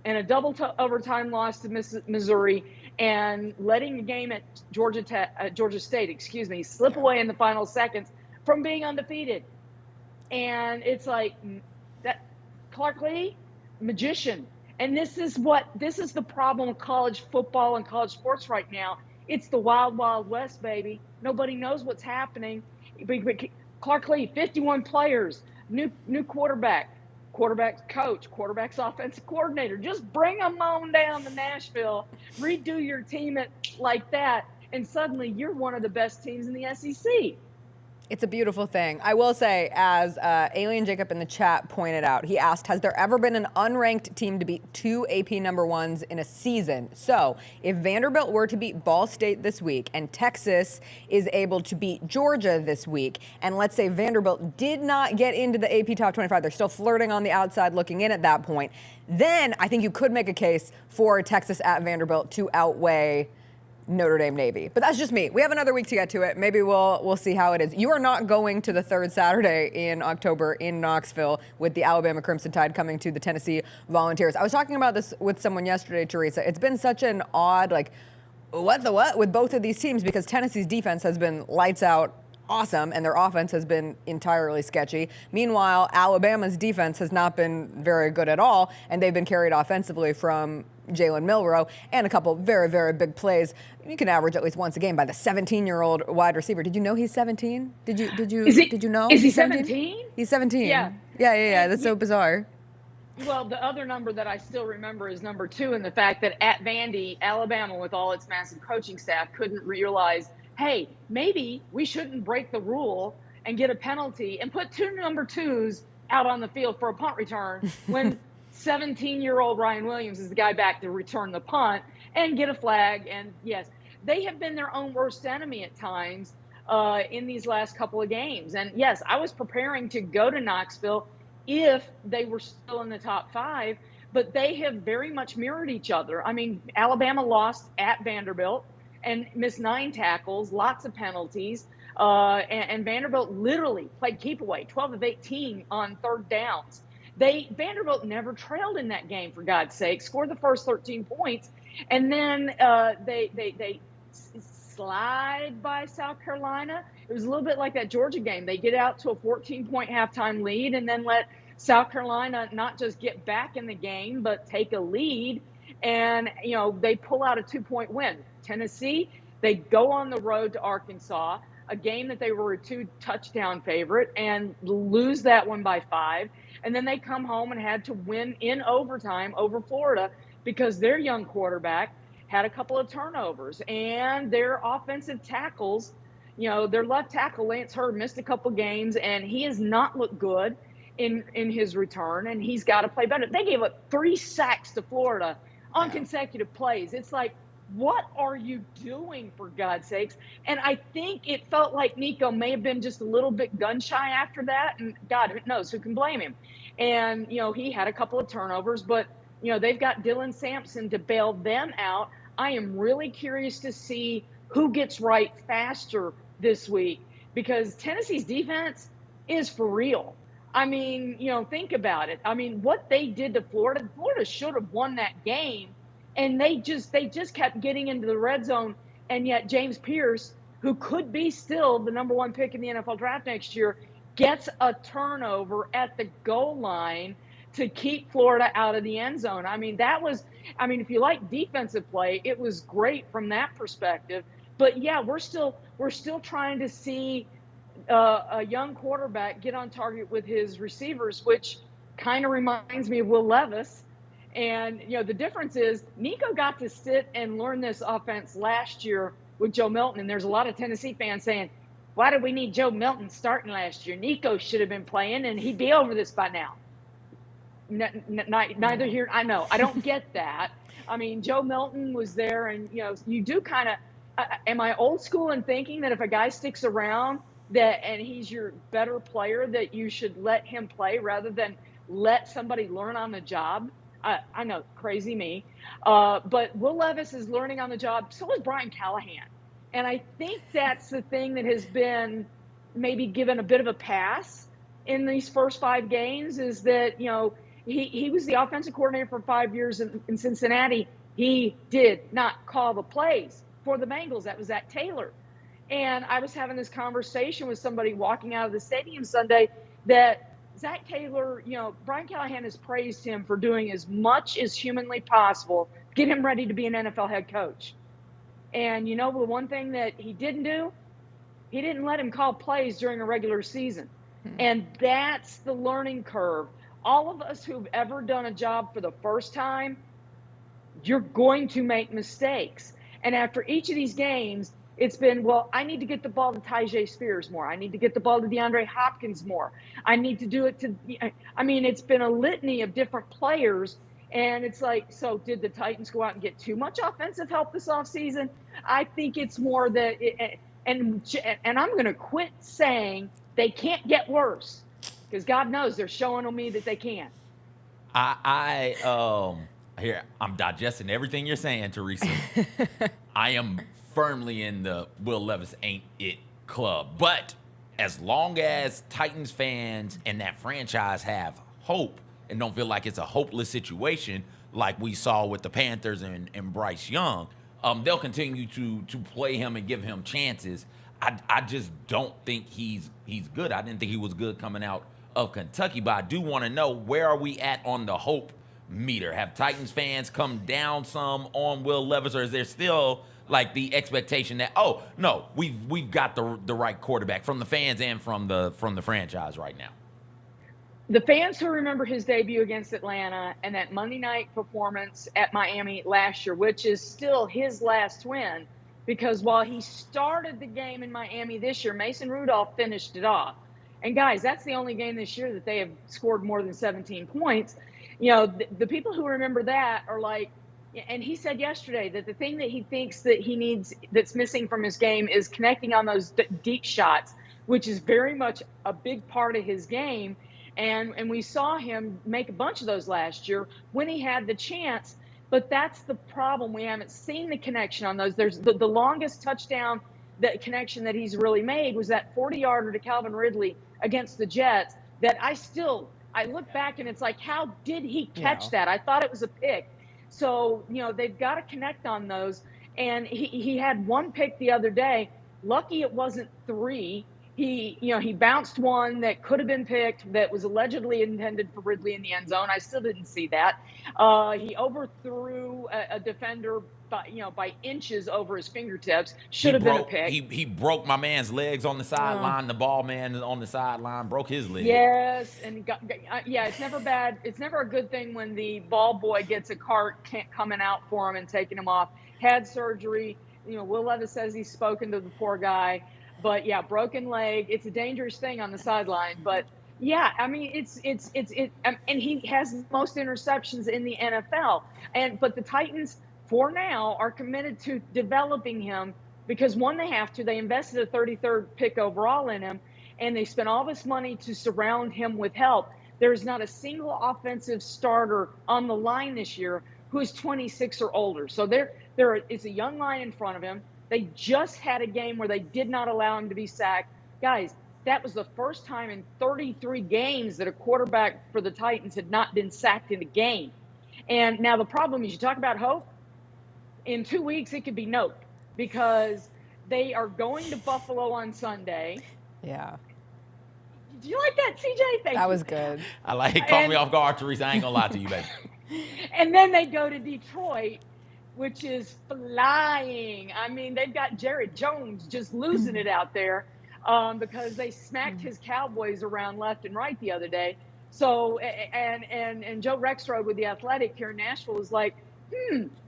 and a double overtime loss to Missouri, and letting the game at Georgia State, slip away in the final seconds from being undefeated. And it's like that Clark Lee, magician. And this is the problem with college football and college sports right now. It's the wild, wild west, baby. Nobody knows what's happening. Clark Lee, 51 players, new quarterback's coach, quarterback's offensive coordinator. Just bring them on down to Nashville, redo your team like that, and suddenly you're one of the best teams in the SEC. It's a beautiful thing. I will say, as Alien Jacob in the chat pointed out, he asked, has there ever been an unranked team to beat 2 AP number 1s in a season? So if Vanderbilt were to beat Ball State this week and Texas is able to beat Georgia this week, and let's say Vanderbilt did not get into the AP top 25, they're still flirting on the outside looking in at that point, then I think you could make a case for Texas at Vanderbilt to outweigh Notre Dame Navy. But that's just me. We have another week to get to it. Maybe we'll see how it is. You are not going to the third Saturday in October in Knoxville with the Alabama Crimson Tide coming to the Tennessee Volunteers. I was talking about this with someone yesterday, Teresa. It's been such an odd, what with both of these teams, because Tennessee's defense has been lights out awesome, and their offense has been entirely sketchy. Meanwhile, Alabama's defense has not been very good at all, and they've been carried offensively from Jalen Milroe and a couple very, very big plays. You can average at least once a game by the 17-year-old wide receiver. Did you know he's 17? Did you know? Is he 17? He's 17. Yeah. That's so bizarre. Well, the other number that I still remember is number 2, and the fact that at Vandy, Alabama, with all its massive coaching staff, couldn't realize, hey, maybe we shouldn't break the rule and get a penalty and put 2 number 2s out on the field for a punt return when 17-year-old Ryan Williams is the guy back to return the punt and get a flag. And yes, they have been their own worst enemy at times in these last couple of games. And yes, I was preparing to go to Knoxville if they were still in the top 5, but they have very much mirrored each other. I mean, Alabama lost at Vanderbilt and missed 9 tackles, lots of penalties, and Vanderbilt literally played keep away, 12 of 18 on third downs. Vanderbilt never trailed in that game, for God's sake, scored the first 13 points, and then they slide by South Carolina. It was a little bit like that Georgia game. They get out to a 14-point halftime lead and then let South Carolina not just get back in the game, but take a lead. And, they pull out a 2-point win. Tennessee, they go on the road to Arkansas, a game that they were a 2-touchdown favorite, and lose that one by 5. And then they come home and had to win in overtime over Florida because their young quarterback had a couple of turnovers, and their offensive tackles, their left tackle, Lance Hurd, missed a couple games, and he has not looked good in his return, and he's got to play better. They gave up 3 sacks to Florida on consecutive plays. It's like, what are you doing, for God's sakes? And I think it felt like Nico may have been just a little bit gun-shy after that, and God knows who can blame him. And, he had a couple of turnovers, but, they've got Dylan Sampson to bail them out. I am really curious to see who gets right faster this week, because Tennessee's defense is for real. I mean, think about it. I mean, what they did to Florida should have won that game, and they just kept getting into the red zone, and yet James Pierce, who could be still the number 1 pick in the NFL draft next year, gets a turnover at the goal line to keep Florida out of the end zone. I mean, if you like defensive play, it was great from that perspective. But yeah, we're still trying to see a young quarterback get on target with his receivers, which kind of reminds me of Will Levis. And, the difference is Nico got to sit and learn this offense last year with Joe Milton. And there's a lot of Tennessee fans saying, why did we need Joe Milton starting last year? Nico should have been playing, and he'd be over this by now. Neither here. I know. I don't get that. I mean, Joe Milton was there, and, you do kind of am I old school in thinking that if a guy sticks around and he's your better player, that you should let him play rather than let somebody learn on the job? I know, crazy me. But Will Levis is learning on the job. So is Brian Callahan. And I think that's the thing that has been maybe given a bit of a pass in these first 5 games, is that, he was the offensive coordinator for 5 years in Cincinnati. He did not call the plays for the Bengals. That was Zach Taylor. And I was having this conversation with somebody walking out of the stadium Sunday that Zach Taylor, Brian Callahan has praised him for doing as much as humanly possible to get him ready to be an NFL head coach. And, the one thing that he didn't do, he didn't let him call plays during a regular season. And that's the learning curve. All of us who've ever done a job for the first time, you're going to make mistakes. And after each of these games, it's been, well, I need to get the ball to Tyjae Spears more. I need to get the ball to DeAndre Hopkins more. I need to do it to – it's been a litany of different players. And it's like, so did the Titans go out and get too much offensive help this offseason? I think it's more that and I'm going to quit saying they can't get worse, because God knows they're showing me that they can. Here, I'm digesting everything you're saying, Teresa. I am firmly in the Will Levis ain't it club. But as long as Titans fans and that franchise have hope and don't feel like it's a hopeless situation like we saw with the Panthers and Bryce Young, they'll continue to play him and give him chances. I just don't think he's good. I didn't think he was good coming out of Kentucky, but I do want to know, where are we at on the hope meter? Have Titans fans come down some on Will Levis, or is there still like the expectation that, oh no, we've got the right quarterback from the fans and from the franchise right now? The fans who remember his debut against Atlanta and that Monday night performance at Miami last year, which is still his last win, because while he started the game in Miami this year, Mason Rudolph finished it off. And guys, that's the only game this year that they have scored more than 17 points. The people who remember that are like, and he said yesterday that the thing that he thinks that he needs, that's missing from his game, is connecting on those deep shots, which is very much a big part of his game. And we saw him make a bunch of those last year when he had the chance. But that's the problem. We haven't seen the connection on those. There's the longest touchdown, that connection that he's really made was that 40-yarder to Calvin Ridley against the Jets that I look back and it's like, how did he catch that? I thought it was a pick. So, they've got to connect on those. And he had one pick the other day. Lucky it wasn't 3. He bounced one that could have been picked that was allegedly intended for Ridley in the end zone. I still didn't see that. He overthrew a defender by inches over his fingertips. Should have been a pick. He broke my man's legs on the sideline. The ball man on the sideline broke his leg. Yes, and it's never bad. It's never a good thing when the ball boy gets a cart coming out for him and taking him off. Had surgery. Will Levis says he's spoken to the poor guy. But yeah, broken leg. It's a dangerous thing on the sideline. But yeah, I mean, and he has the most interceptions in the NFL. But the Titans, for now, are committed to developing him because one, they have to. They invested a 33rd pick overall in him, and they spent all this money to surround him with help. There's not a single offensive starter on the line this year who is 26 or older. So there is a young line in front of him. They just had a game where they did not allow him to be sacked. Guys, that was the first time in 33 games that a quarterback for the Titans had not been sacked in a game. And now the problem is, you talk about hope. In 2 weeks, it could be nope, because they are going to Buffalo on Sunday. Yeah. Did you like that, CJ? Thank you. That was good. I like it. Caught me off guard, Teresa. I ain't gonna lie to you, baby. And then they go to Detroit, which is flying. I mean, they've got Jared Jones just losing it out there because they smacked his Cowboys around left and right the other day. So, and Joe Rexrode with The Athletic here in Nashville is like,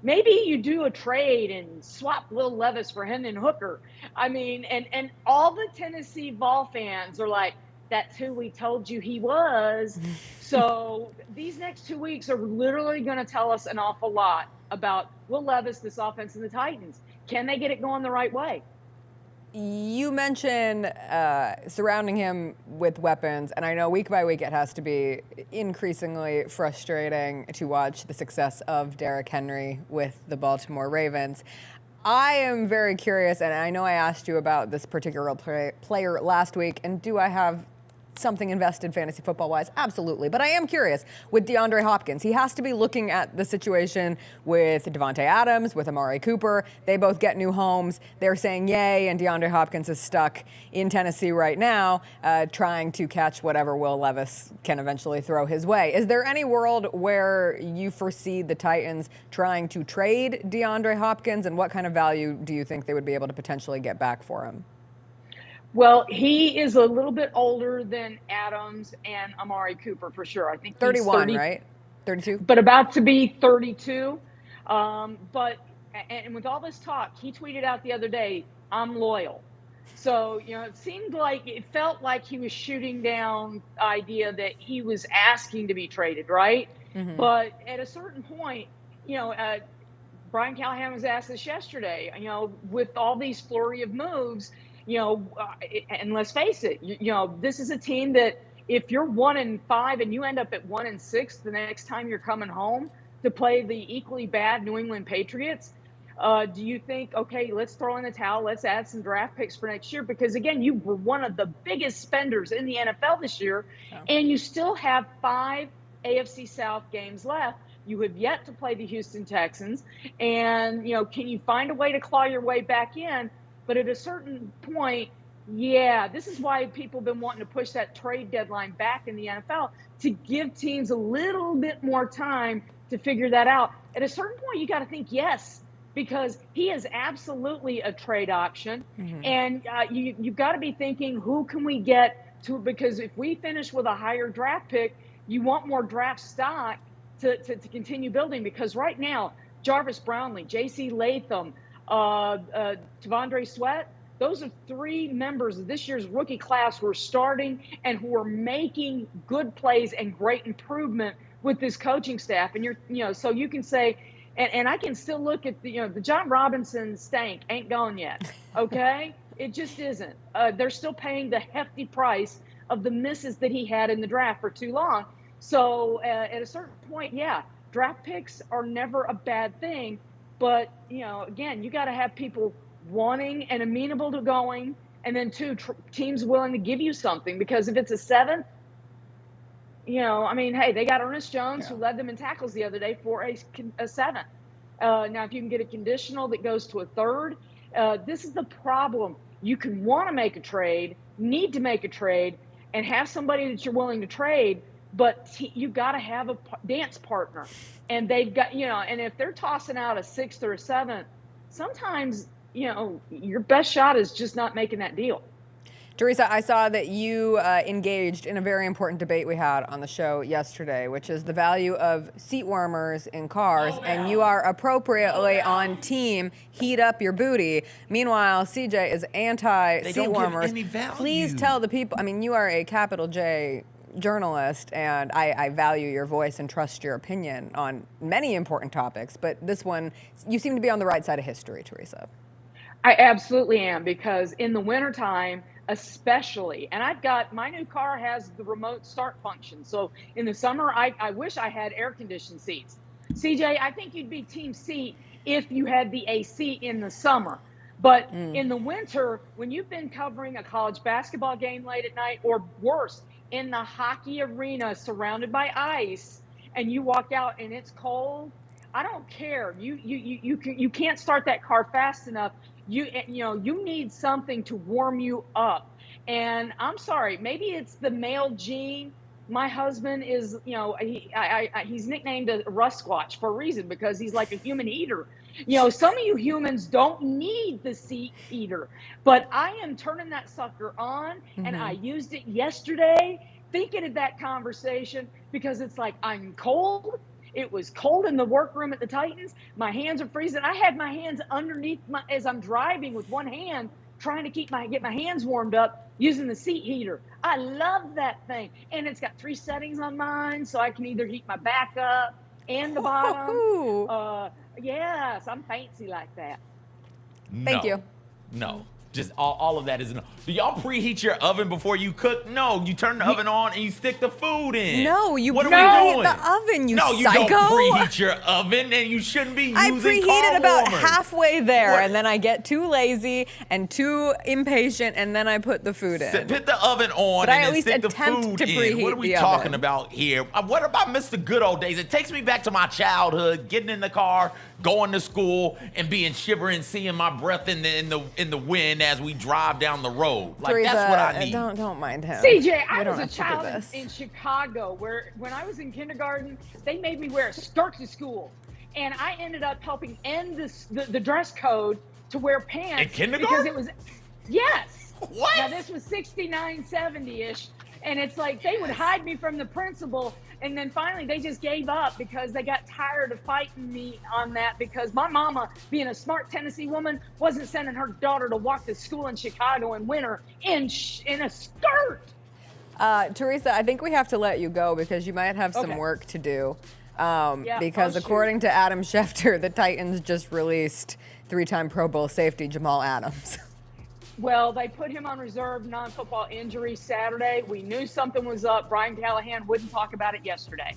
maybe you do a trade and swap Will Levis for Hendon Hooker. I mean, and all the Tennessee Vol fans are like, that's who we told you he was. So these next 2 weeks are literally going to tell us an awful lot about Will Levis, this offense, and the Titans. Can they get it going the right way? You mentioned surrounding him with weapons, and I know week by week it has to be increasingly frustrating to watch the success of Derrick Henry with the Baltimore Ravens. I am very curious, and I know I asked you about this particular player last week, and do I have something invested fantasy football-wise? Absolutely. But I am curious with DeAndre Hopkins. He has to be looking at the situation with Devontae Adams, with Amari Cooper. They both get new homes. They're saying yay, and DeAndre Hopkins is stuck in Tennessee right now trying to catch whatever Will Levis can eventually throw his way. Is there any world where you foresee the Titans trying to trade DeAndre Hopkins, and what kind of value do you think they would be able to potentially get back for him? Well, he is a little bit older than Adams and Amari Cooper for sure. I think 31, right? 32? But about to be 32. And with all this talk, he tweeted out the other day, I'm loyal. So, it felt like he was shooting down the idea that he was asking to be traded, right? Mm-hmm. But at a certain point, Brian Callahan was asked this yesterday, with all these flurry of moves, and let's face it, this is a team that if you're 1-5 and you end up at 1-6 the next time you're coming home to play the equally bad New England Patriots, do you think, okay, let's throw in the towel, let's add some draft picks for next year? Because again, you were one of the biggest spenders in the NFL this year, and you still have 5 AFC South games left. You have yet to play the Houston Texans, and can you find a way to claw your way back in? But at a certain point, this is why people have been wanting to push that trade deadline back in the NFL, to give teams a little bit more time to figure that out. At a certain point, you got to think yes, because he is absolutely a trade option. Mm-hmm. And you've got to be thinking, who can we get to? Because if we finish with a higher draft pick, you want more draft stock to continue building. Because right now, Jarvis Brownlee, J.C. Latham, T'Vondre Sweat, those are 3 members of this year's rookie class who are starting and who are making good plays and great improvement with this coaching staff. And so you can say, and I can still look at the John Robinson stank ain't gone yet. Okay. It just isn't. They're still paying the hefty price of the misses that he had in the draft for too long. So at a certain point, yeah, draft picks are never a bad thing. But, again, you got to have people wanting and amenable to going, and then two, teams willing to give you something. Because if it's a 7th, hey, they got Ernest Jones, who led them in tackles the other day, for a 7th. Now, if you can get a conditional that goes to a 3rd, this is the problem. You can want to make a trade, need to make a trade, and have somebody that you're willing to trade, but you got to have a dance partner. And they've got, and if they're tossing out a 6th or a 7th, sometimes, your best shot is just not making that deal. Teresa, I saw that you engaged in a very important debate we had on the show yesterday, which is the value of seat warmers in cars, and you are appropriately on team heat up your booty. Meanwhile, CJ is anti-seat warmers. Please tell the people, you are a capital J journalist, and I value your voice and trust your opinion on many important topics, but this one, you seem to be on the right side of history, Teresa. I absolutely am, because in the wintertime, especially, and my new car has the remote start function. So in the summer, I wish I had air conditioned seats. CJ, I think you'd be team seat if you had the AC in the summer. But in the winter, when you've been covering a college basketball game late at night, or worse, in the hockey arena surrounded by ice, and you walk out and it's cold, I don't care. You can't start that car fast enough. You need something to warm you up. And I'm sorry, maybe it's the male gene. My husband is, he's nicknamed a Rusquatch for a reason, because he's like a human eater. Some of you humans don't need the seat heater, but I am turning that sucker on, and I used it yesterday thinking of that conversation, because it's like, I'm cold. It was cold in the workroom at the Titans. My hands are freezing. I had my hands underneath as I'm driving with one hand, trying to get my hands warmed up using the seat heater. I love that thing. And it's got 3 settings on mine, so I can either heat my back up and the bottom. Yes, I'm fancy like that. Thank you. No. Just all of that is no. Do y'all preheat your oven before you cook? No, you turn the oven on and you stick the food in. No, you what preheat are we doing? the oven, you no, you psycho. don't preheat your oven, and you shouldn't be using I preheated about warmers. halfway there, and then I get too lazy and too impatient, and then I put the food in. Put the oven on, but I and at then least stick the attempt food to preheat in. What are we the talking oven. about here? What about Mr. Good Old Days? It takes me back to my childhood, getting in the car, going to school, and being shivering, seeing my breath in the wind as we drive down the road. Like, Teresa, that's what I need. Don't mind him. CJ, I We don't was a have to do child this. in Chicago where when I was in kindergarten, they made me wear a skirt to school. And I ended up helping end the dress code to wear pants. In kindergarten? Because it was, yes. What? Now, this was 69, 70-ish. And it's like they would hide me from the principal. And then finally they just gave up because they got tired of fighting me on that, because my mama, being a smart Tennessee woman, wasn't sending her daughter to walk to school in Chicago in winter in a skirt. Teresa, I think we have to let you go because you might have some work to do. Because according to Adam Schefter, the Titans just released 3-time Pro Bowl safety Jamal Adams. Well, they put him on reserve non-football injury Saturday. We knew something was up. Brian Callahan wouldn't talk about it yesterday.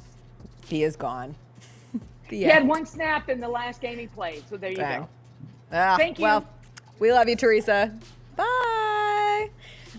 He is gone. He had 1 snap in the last game he played, so there you go. Thank you. Well, we love you, Teresa. Bye.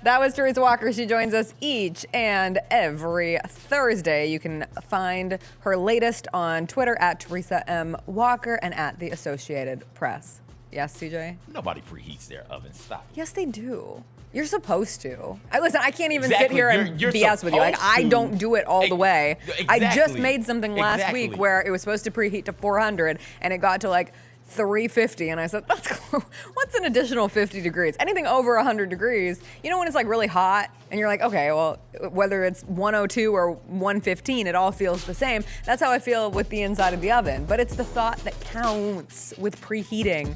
That was Teresa Walker. She joins us each and every Thursday. You can find her latest on Twitter at Teresa M. Walker and at The Associated Press. Yes, CJ? Nobody preheats their oven. Stop. Yes, they do. You're supposed to. Listen, I can't even Exactly. sit here and You're BS with you. Like, I supposed to. don't do it all the way. I just Exactly. made something last week where it was supposed to preheat to 400 and it got to like 350, and I said, that's cool. What's an additional 50 degrees? Anything over 100 degrees, you know when it's like really hot and you're like, okay, well, whether it's 102 or 115, it all feels the same. That's how I feel with the inside of the oven. But it's the thought that counts with preheating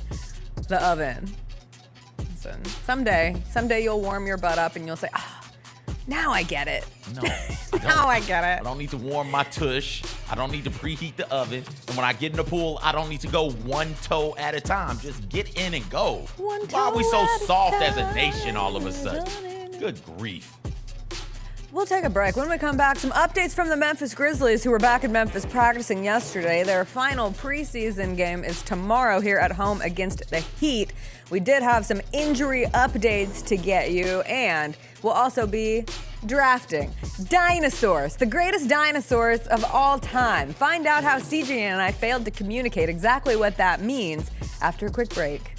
the oven. Listen, someday you'll warm your butt up and you'll say, now I get it. No. Now I get it. I don't need to warm my tush. I don't need to preheat the oven. And when I get in the pool, I don't need to go 1 toe at a time. Just get in and go. Why are we so soft as a nation all of a sudden? Good grief. We'll take a break. When we come back, some updates from the Memphis Grizzlies, who were back in Memphis practicing yesterday. Their final preseason game is tomorrow here at home against the Heat. We did have some injury updates to get you, and we'll also be drafting Dinosaurs, the greatest dinosaurs of all time. Find out how CJ and I failed to communicate exactly what that means after a quick break.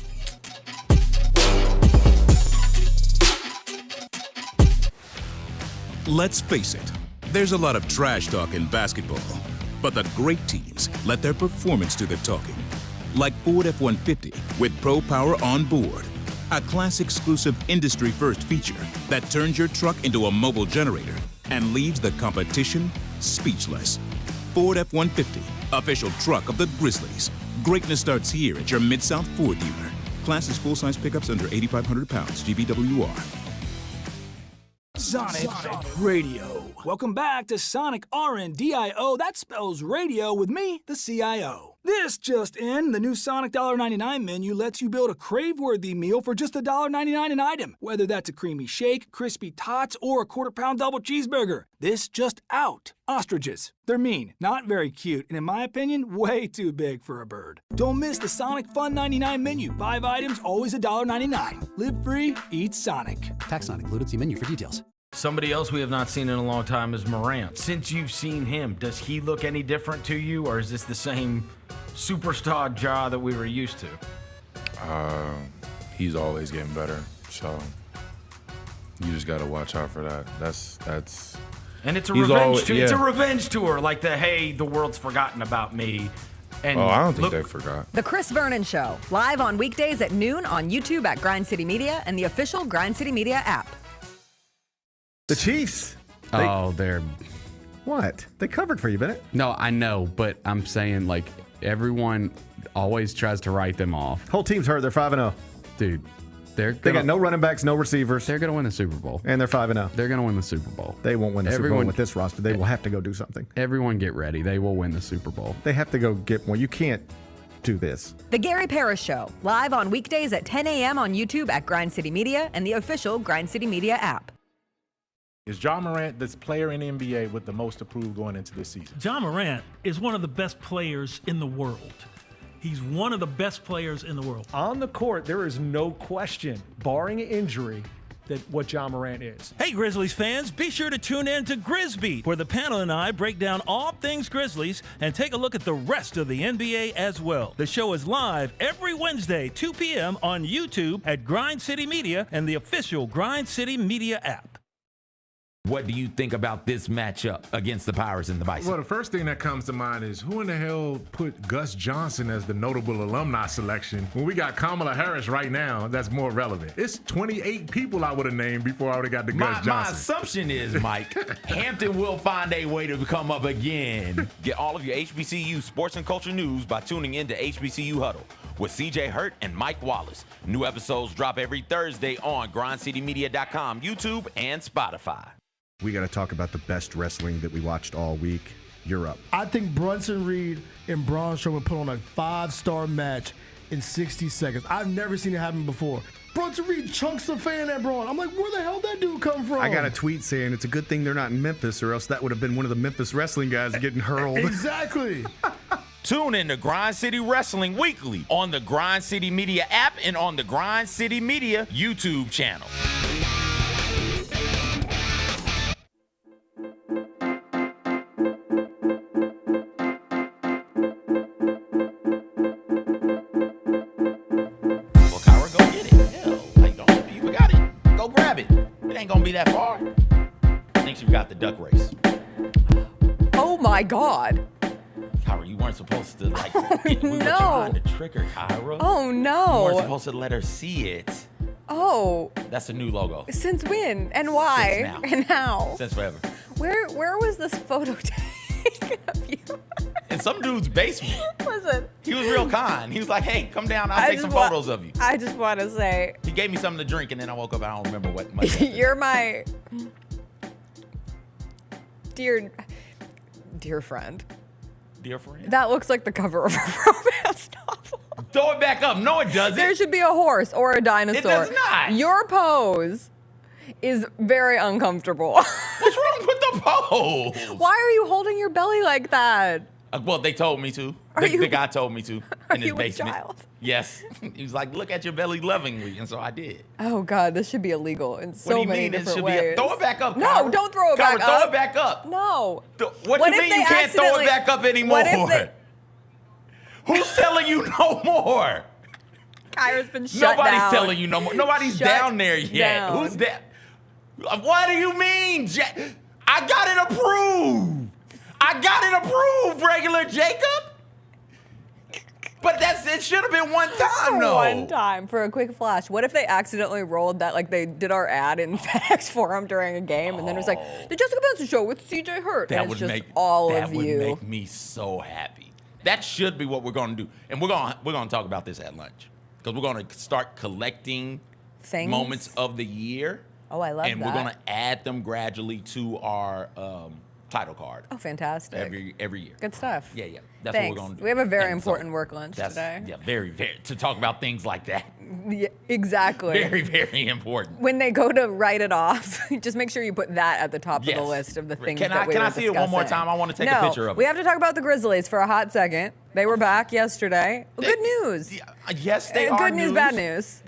Let's face it, there's a lot of trash talk in basketball, but the great teams let their performance do the talking. Like Ford F-150 with Pro Power on board, a class-exclusive industry-first feature that turns your truck into a mobile generator and leaves the competition speechless. Ford F-150, official truck of the Grizzlies. Greatness starts here at your Mid-South Ford dealer. Class is full-size pickups under 8,500 pounds, GVWR. Sonic Radio. Welcome back to Sonic RNDIO. That spells radio with me, the CIO. This just in, the new Sonic $1.99 menu lets you build a crave-worthy meal for just $1.99 an item. Whether that's a creamy shake, crispy tots, or a quarter-pound double cheeseburger. This just out. Ostriches. They're mean, not very cute, and in my opinion, way too big for a bird. Don't miss the Sonic Fun 99 menu. 5 items, always $1.99. Live free, eat Sonic. Tax not included. See menu for details. Somebody else we have not seen in a long time is Morant. Since you've seen him, does he look any different to you, or is this the same superstar Ja that we were used to? He's always getting better, so you just got to watch out for that. That's. And it's a revenge tour. Yeah. It's a revenge tour, like the world's forgotten about me. And I don't think they forgot. The Chris Vernon Show, live on weekdays at noon on YouTube at Grind City Media and the official Grind City Media app. The Chiefs. They're... What? They covered for you, Bennett. No, I know, but I'm saying, like, everyone always tries to write them off. Whole team's hurt. They're 5-0. Dude, they got no running backs, no receivers. They're going to win the Super Bowl. And they're 5-0. They're going to win the Super Bowl. They won't win the Super Bowl with this roster. They will have to go do something. Everyone get ready. They will win the Super Bowl. They have to go get one. You can't do this. The Gary Parrish Show, live on weekdays at 10 a.m. on YouTube at Grind City Media and the official Grind City Media app. Is Ja Morant the player in the NBA with the most approved going into this season? Ja Morant is one of the best players in the world. He's one of the best players in the world. On the court, there is no question, barring injury, that what Ja Morant is. Hey, Grizzlies fans, be sure to tune in to Grizz, where the panel and I break down all things Grizzlies and take a look at the rest of the NBA as well. The show is live every Wednesday, 2 p.m. on YouTube at Grind City Media and the official Grind City Media app. What do you think about this matchup against the Pirates and the Bison? Well, the first thing that comes to mind is who in the hell put Gus Johnson as the notable alumni selection when we got Kamala Harris right now that's more relevant? It's 28 people I would have named before I would have got the Gus Johnson. My assumption is, Mike, Hampton will find a way to come up again. Get all of your HBCU sports and culture news by tuning in to HBCU Huddle with CJ Hurt and Mike Wallace. New episodes drop every Thursday on grindcitymedia.com, YouTube, and Spotify. We got to talk about the best wrestling that we watched all week. You're up. I think Bronson Reed and Braun Strowman put on a 5-star match in 60 seconds. I've never seen it happen before. Bronson Reed chunks the fan at Braun. I'm like, where the hell did that dude come from? I got a tweet saying it's a good thing they're not in Memphis, or else that would have been one of the Memphis wrestling guys getting hurled. Exactly. Tune in to Grind City Wrestling weekly on the Grind City Media app and on the Grind City Media YouTube channel. Gonna be that far. I think she got the duck race. Oh my God. Kyra, you weren't supposed to we were no. trying to trick her, Kyra. Oh no. You weren't supposed to let her see it. Oh. That's the new logo. Since when? And why? Since now. And how? Since forever. Where was this photo taken of you? In some dude's basement. Listen. He was real kind. He was like, hey, come down, I'll take some photos of you. I just want to say. He gave me something to drink, and then I woke up, I don't remember what much. You're my dear friend. Dear friend? That looks like the cover of a romance novel. Throw it back up. No, it doesn't. There should be a horse or a dinosaur. It does not. Your pose is very uncomfortable. What's wrong with the pose? Why are you holding your belly like that? Well, they told me to. The guy told me to in his basement. A child? Yes. He was like, look at your belly lovingly. And so I did. Oh, God, this should be illegal in so many different ways. Throw it back up, No, Kyra. don't throw it back up. Throw it back up. No. What do you mean you can't throw it back up anymore? Who's telling you no more? Kyra's been shut down. Nobody's telling you no more. Nobody's down there yet. Down. Who's that? What do you mean? I got it approved. Regular Jacob. But it should have been one time, though. One time for a quick flash. What if they accidentally rolled that, like they did our ad in FedEx Forum during a game, and then it was like, the Jessica Benson Show with CJ Hurt. That and would it's just all of you. That would make me so happy. That should be what we're going to do. And we're going to talk about this at lunch. Because we're going to start collecting moments of the year. Oh, I love that. And we're going to add them gradually to our title card. Oh, fantastic. Every year. Good stuff. Yeah. That's Thanks. what we're going to do. We have a very important work lunch today. Yeah, very, very, to talk about things like that. Yeah, exactly. Very, very important. When they go to write it off, just make sure you put that at the top of the list of the things that we were discussing. Can I see it one more time? I want to take a picture of it. We have to talk about the Grizzlies for a hot second. They were back yesterday. Good news. Yes, they are. Good news, bad news.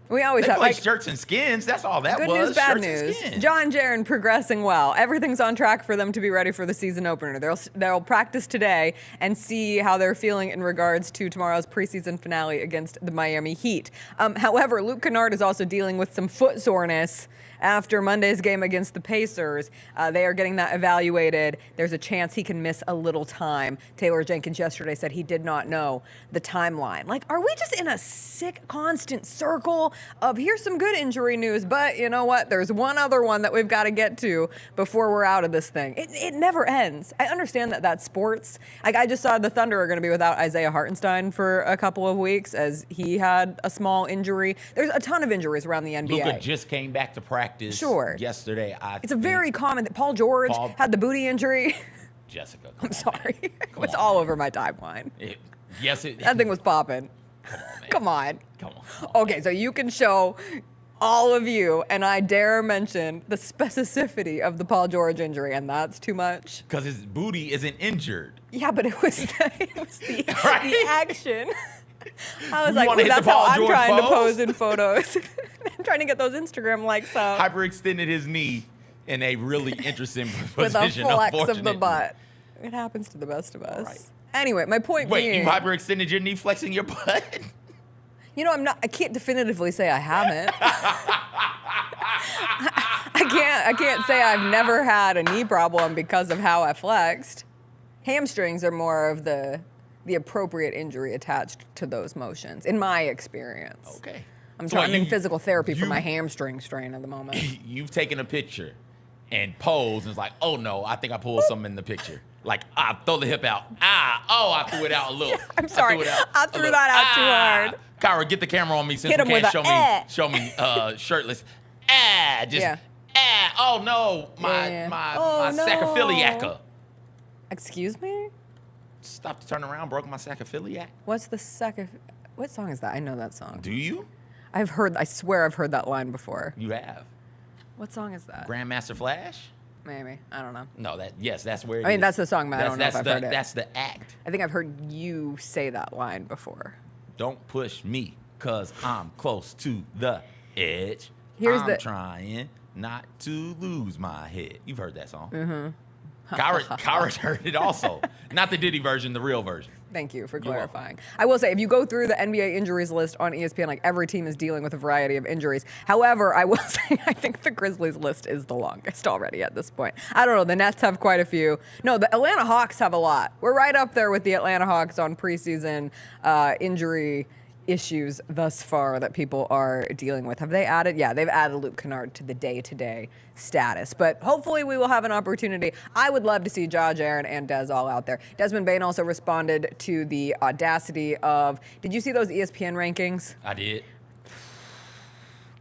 We always have play shirts and skins. That's all that good was. News, bad shirts news. John Jaren progressing well. Everything's on track for them to be ready for the season opener. They'll practice today and see how they're feeling in regards to tomorrow's preseason finale against the Miami Heat. However, Luke Kennard is also dealing with some foot soreness after Monday's game against the Pacers. They are getting that evaluated. There's a chance he can miss a little time. Taylor Jenkins yesterday said he did not know the timeline. Like, are we just in a sick, constant circle of here's some good injury news, but you know what? There's one other one that we've got to get to before we're out of this thing. It never ends. I understand that that's sports. Like, I just saw the Thunder are going to be without Isaiah Hartenstein for a couple of weeks as he had a small injury. There's a ton of injuries around the NBA. Luka just came back to practice yesterday. It's a very common that Paul George had the booty injury. Jessica, I'm sorry. It's all over my timeline. That thing was popping. Come on. Okay, so you can show all of you, and I dare mention the specificity of the Paul George injury, and that's too much. Because his booty isn't injured. Yeah, but it was the action. I was You like, wanna hit that's the how Paul I'm George trying to pose? pose in photos. I'm trying to get those Instagram likes up. Hyperextended his knee in a really interesting With a position. flex of the butt. It happens to the best of us. Right. Anyway, my point being. Wait, you hyperextended your knee flexing your butt? You know, I can't definitively say I haven't. I can't say I've never had a knee problem because of how I flexed. Hamstrings are more of the appropriate injury attached to those motions, in my experience. Okay. I'm in physical therapy for my hamstring strain at the moment. You've taken a picture and posed and it's like, oh no, I think I pulled something in the picture. Like, throw the hip out. I threw it out a little. I'm sorry. I threw that out too hard. Kyra, get the camera on me since Hit you him can't with show me shirtless. Oh no, my sacrophiliaca. Excuse me? Stopped to turn around, broke my sacrophiliac. What's the what song is that? I know that song. Do you? I swear I've heard that line before. You have. What song is that? Grandmaster Flash? Maybe. I don't know. No, that's where it is. I mean, that's the song, but I don't know if I've heard it. That's the act. I think I've heard you say that line before. Don't push me, cause I'm close to the edge. I'm trying not to lose my head. You've heard that song. Mm-hmm. Kyra's heard it also. Not the Diddy version, the real version. Thank you for clarifying. I will say, if you go through the NBA injuries list on ESPN, like every team is dealing with a variety of injuries. However, I will say, I think the Grizzlies list is the longest already at this point. I don't know. The Nets have quite a few. No, the Atlanta Hawks have a lot. We're right up there with the Atlanta Hawks on preseason injury issues thus far that people are dealing with. Have they added? Yeah, they've added Luke Kennard to the day-to-day status. But hopefully we will have an opportunity. I would love to see John Jaren and Dez all out there. Desmond Bane also responded to the audacity of, did you see those ESPN rankings? I did.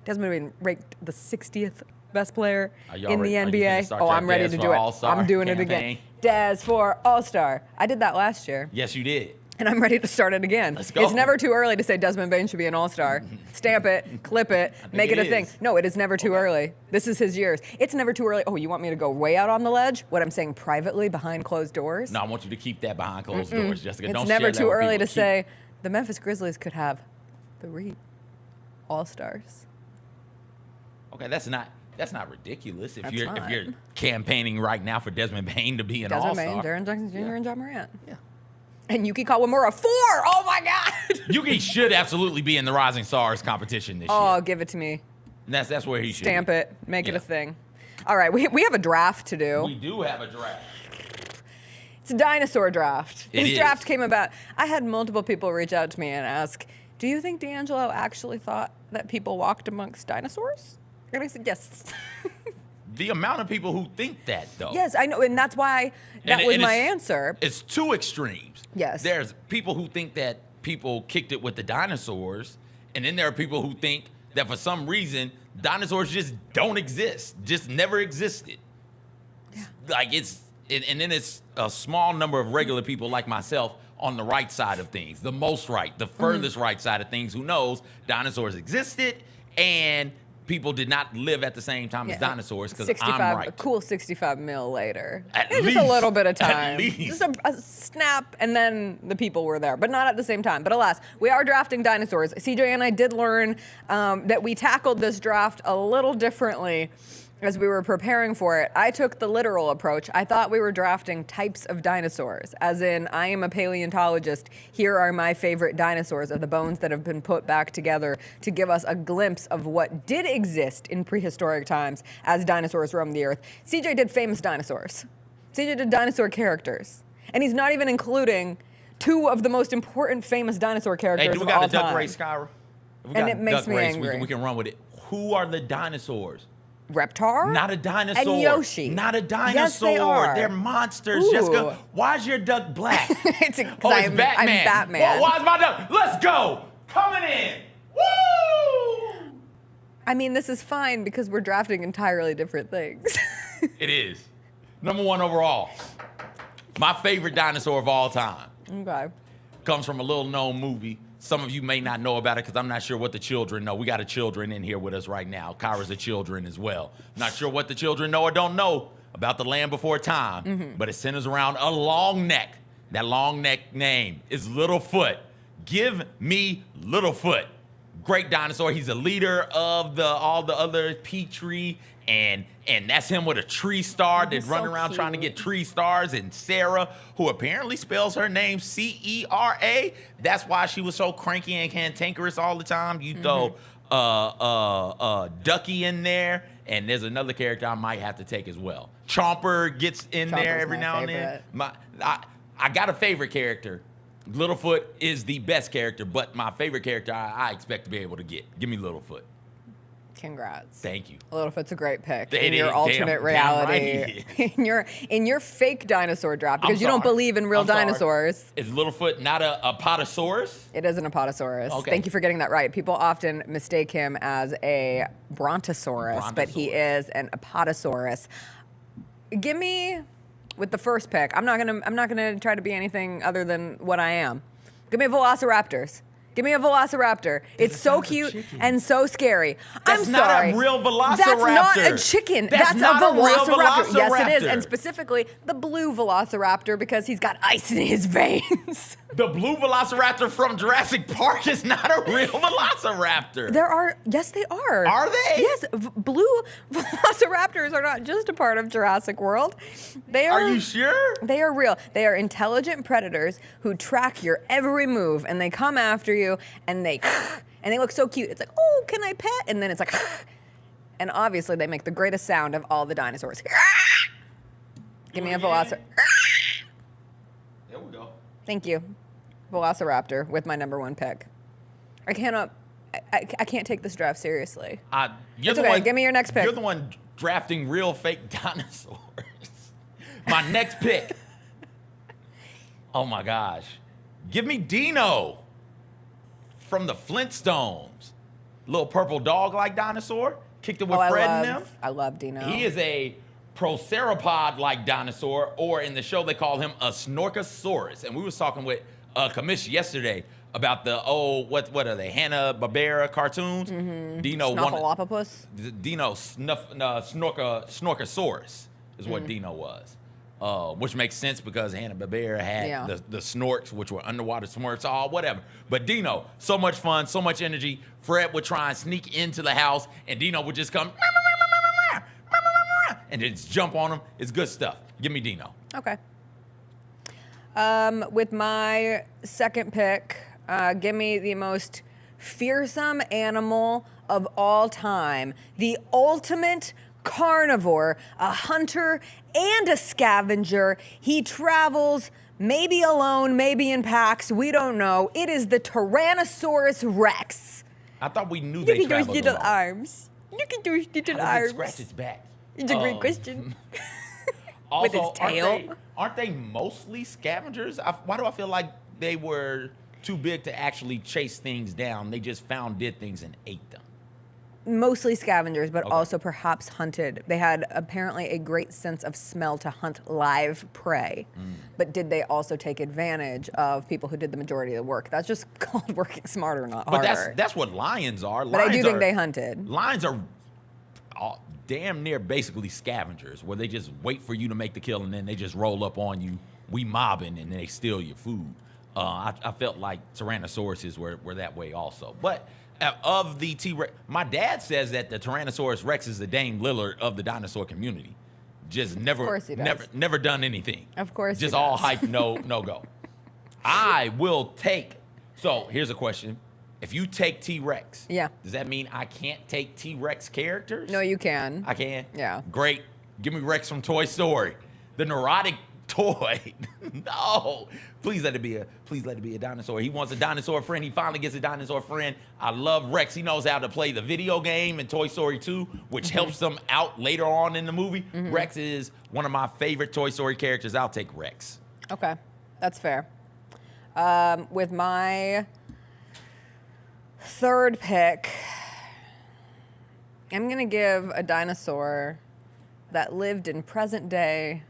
Desmond Bane ranked the 60th best player in the ready, NBA. Oh, I'm ready to do it. I'm doing it again. Dez for All-Star. I did that last year. Yes, you did. And I'm ready to start it again. Let's go. It's never too early to say Desmond Bain should be an all-star. Stamp it, clip it, make it a thing. No, it is never too early. This is his years. It's never too early. Oh, you want me to go way out on the ledge? What I'm saying privately behind closed doors? No, I want you to keep that behind closed doors, Jessica. Don't It's never share that too with early to people. say the Memphis Grizzlies could have 3 all-stars. Okay, that's not ridiculous. If That's you're fine. campaigning right now for Desmond Bain to be an Desmond all-star. Bain, Jaren Jackson Jr., and John Morant. Yeah. And Yuki Kawamura 4. Oh my God. Yuki should absolutely be in the Rising Stars competition this year. Oh, give it to me. And that's where he should. Stamp it. Make it a thing. All right, we have a draft to do. We do have a draft. It's a dinosaur draft. It This is. draft came about. I had multiple people reach out to me and ask, do you think D'Angelo actually thought that people walked amongst dinosaurs? And I said, yes. The amount of people who think that, though. Yes, I know. And that's why that was my answer. It's two extremes. Yes. There's people who think that people kicked it with the dinosaurs, and then there are people who think that for some reason dinosaurs just don't exist, just never existed. Yeah. Like and then it's a small number of regular people like myself on the right side of things, the most right, the furthest right side of things, who knows dinosaurs existed and people did not live at the same time as dinosaurs, because I'm right. A cool 65 mil later. At Just least. a little bit of At time. least. Just a snap, and then the people were there, but not at the same time. But alas, we are drafting dinosaurs. CJ and I did learn that we tackled this draft a little differently as we were preparing for it. I took the literal approach. I thought we were drafting types of dinosaurs, as in, I am a paleontologist. Here are my favorite dinosaurs of the bones that have been put back together to give us a glimpse of what did exist in prehistoric times as dinosaurs roamed the earth. CJ did famous dinosaurs. CJ did dinosaur characters. And he's not even including 2 of the most important famous dinosaur characters Hey, do we of got all a duck time. race, Kyra? If we And got it a makes duck me race, angry. We can run with it. Who are the dinosaurs? Reptar? Not a dinosaur. And Yoshi. Not a dinosaur. Yes, they are. They're monsters, Ooh. Jessica. Why is your duck black? It's Batman. I'm Batman. Well, why is my duck? Let's go. Coming in. Woo! I mean, this is fine because we're drafting entirely different things. It is. Number 1 overall. My favorite dinosaur of all time. Okay. Comes from a little known movie. Some of you may not know about it because I'm not sure what the children know. We got a children in here with us right now. Kyra's a children as well. Not sure what the children know or don't know about the Land Before Time, but it centers around a long neck. That long neck name is Littlefoot. Give me Littlefoot. Great dinosaur. He's a leader of all the other Petrie, and that's him with a tree star that's running around trying to get tree stars. And Sarah, who apparently spells her name Cera. That's why she was so cranky and cantankerous all the time. You throw Ducky in there, and there's another character I might have to take as well. Chomper gets in there Chomper's every my now and favorite. then. I got a favorite character. Littlefoot is the best character, but my favorite character I expect to be able to get. Give me Littlefoot. Congrats. Thank you. Littlefoot's a great pick It in your is. alternate Damn reality. right in your fake dinosaur draft, I'm because you don't sorry. believe in real I'm sorry. dinosaurs. Is Littlefoot not a Apatosaurus? It is an Apatosaurus. Okay. Thank you for getting that right. People often mistake him as a Brontosaurus, but he is an Apatosaurus. Give me with the first pick. I'm not gonna try to be anything other than what I am. Give me a Velociraptors. Give me a Velociraptor. It's so cute and so scary. That's I'm not sorry. a real Velociraptor. That's not a chicken. That's not a a real Velociraptor. Yes, it is. Velociraptor. And specifically the blue Velociraptor because he's got ice in his veins. The blue Velociraptor from Jurassic Park is not a real Velociraptor. Yes, they are. Are they? Yes, blue Velociraptors are not just a part of Jurassic World. They are. Are you sure? They are real. They are intelligent predators who track your every move, and they come after you, and they look so cute. It's like, oh, can I pet? And then it's like, and obviously they make the greatest sound of all the dinosaurs. Give me a Velociraptor. There we go. Thank you. Velociraptor with my number 1 pick. I can't take this draft seriously. You're It's okay. Give me your next pick. You're the one drafting real fake dinosaurs. My next pick. Oh my gosh. Give me Dino from the Flintstones. Little purple dog-like dinosaur. Kicked it with Fred and them. I love Dino. He is a Proceropod-like dinosaur, or in the show they call him a Snorkosaurus. And we was talking with commission yesterday about the what are they, Hanna-Barbera cartoons? Dino Snuffleupagus? Dino Snorkosaurus is what Dino was. Which makes sense because Hanna-Barbera had the snorks, which were underwater snorks, whatever. But Dino, so much fun, so much energy. Fred would try and sneak into the house, and Dino would just come and just jump on him. It's good stuff. Give me Dino. Okay. With my second pick, give me the most fearsome animal of all time. The ultimate carnivore, a hunter and a scavenger. He travels maybe alone, maybe in packs. We don't know. It is the Tyrannosaurus Rex. I thought we knew they traveled little alone. arms. Look at those little How does it arms. scratch its back? It's a great question. Also, With his tail. Aren't they mostly scavengers? Why do I feel like they were too big to actually chase things down? They just found dead things and ate them. Mostly scavengers, but also perhaps hunted. They had apparently a great sense of smell to hunt live prey. But did they also take advantage of people who did the majority of the work? That's just called working smarter, not harder. But that's what lions are. But I do think they hunted. Lions are damn near basically scavengers, where they just wait for you to make the kill and then they just roll up on you. We mobbing and then they steal your food. I felt like Tyrannosauruses were that way also. But of the T-Rex, my dad says that the Tyrannosaurus Rex is the Dame Lillard of the dinosaur community. Just never done anything. Of course, just all hype, no go. I will take. So here's a question: if you take T-Rex, does that mean I can't take T-Rex characters? No, you can. I can. Yeah. Great. Give me Rex from Toy Story, the neurotic toy. No, please let it be a dinosaur. He wants a dinosaur friend. He finally gets a dinosaur friend. I love Rex. He knows how to play the video game in Toy Story 2, which helps them out later on in the movie. Rex is one of my favorite Toy Story characters. I'll take Rex. Okay, that's fair. With my third pick, I'm gonna give a dinosaur that lived in present day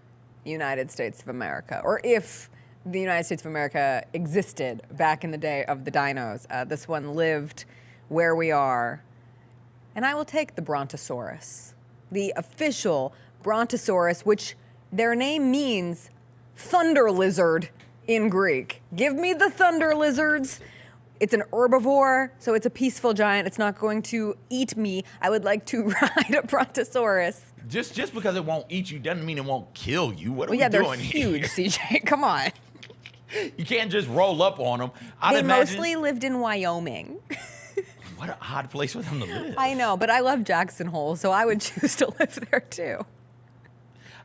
United States of America, or if the United States of America existed back in the day of the dinos. This one lived where we are, and I will take the Brontosaurus, the official Brontosaurus, which their name means thunder lizard in Greek. Give me the thunder lizards. It's an herbivore, so it's a peaceful giant. It's not going to eat me. I would like to ride a Brontosaurus. Just because it won't eat you doesn't mean it won't kill you. What are we they're doing huge, here? CJ. Come on. You can't just roll up on them. They mostly lived in Wyoming. What an odd place for them to live. I know, but I love Jackson Hole, so I would choose to live there too.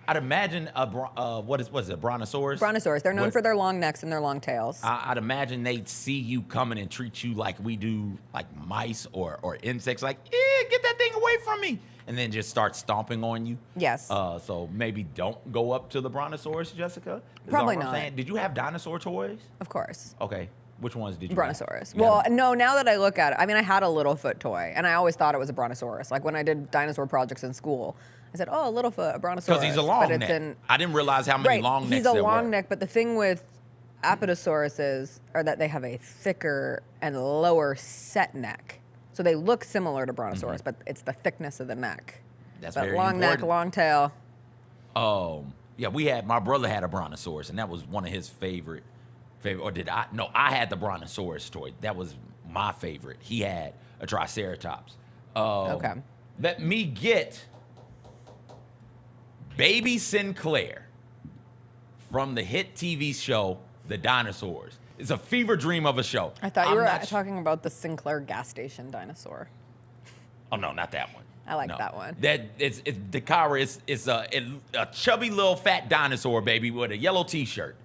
I'd imagine what is it, Brontosaurus? Brontosaurus. They're known for their long necks and their long tails. I'd imagine they'd see you coming and treat you like we do, like mice or insects. Like, get that thing away from me, and then just start stomping on you. Yes. So maybe don't go up to the Brontosaurus, Jessica. Probably what I'm not. saying. Did you have dinosaur toys? Of course. Okay. Which ones did you Brontosaurus. have? Well, no, now that I look at it, I mean, I had a Littlefoot toy, and I always thought it was a Brontosaurus. Like when I did dinosaur projects in school, I said, oh, Littlefoot, a Brontosaurus. Because he's a long neck. I didn't realize how many long necks he's a there long were. neck, but the thing with Apatosauruses are that they have a thicker and lower set neck. So they look similar to Brontosaurus, but it's the thickness of the neck. That's but very long neck, important. long tail. Yeah, my brother had a Brontosaurus, and that was one of his favorite, or did I? No, I had the Brontosaurus toy. That was my favorite. He had a Triceratops. Okay. Let me get Baby Sinclair from the hit TV show, The Dinosaurs. It's a fever dream of a show. I thought you were talking about the Sinclair gas station dinosaur. Oh, no, not that one. I like that one. It's Dakara. It's a chubby little fat dinosaur, baby, with a yellow T-shirt.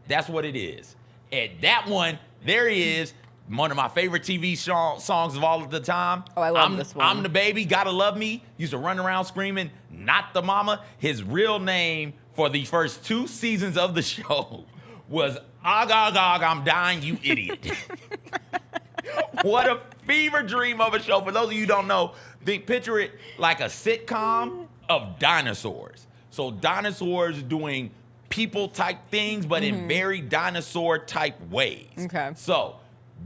That's what it is. And that one, there he is. One of my favorite TV songs of all of the time. Oh, I love this one. I'm the baby, gotta love me. Used to run around screaming, not the mama. His real name for the first 2 seasons of the show was Agog, I'm dying, you idiot. What a fever dream of a show. For those of you who don't know, picture it like a sitcom of dinosaurs. So dinosaurs doing people type things, but in very dinosaur type ways. Okay. So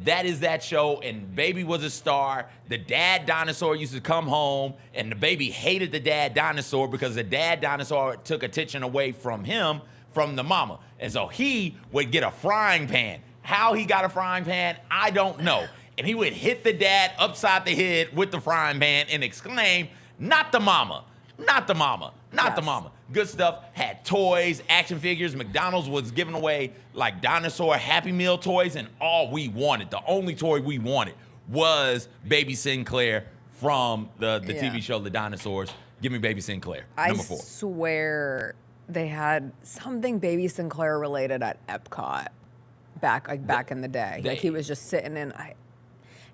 that is that show, and Baby was a star. The dad dinosaur used to come home, and the baby hated the dad dinosaur because the dad dinosaur took attention away from him, from the mama. And so he would get a frying pan. How he got a frying pan, I don't know. And he would hit the dad upside the head with the frying pan and exclaim, "Not the mama, not the mama, not the mama." Good stuff. Had toys, action figures. McDonald's was giving away like dinosaur Happy Meal toys, and all we wanted, the only toy we wanted, was Baby Sinclair from the TV show The Dinosaurs. Give me Baby Sinclair, number 4. I swear they had something Baby Sinclair related at Epcot back in the day. Like he was just sitting in. I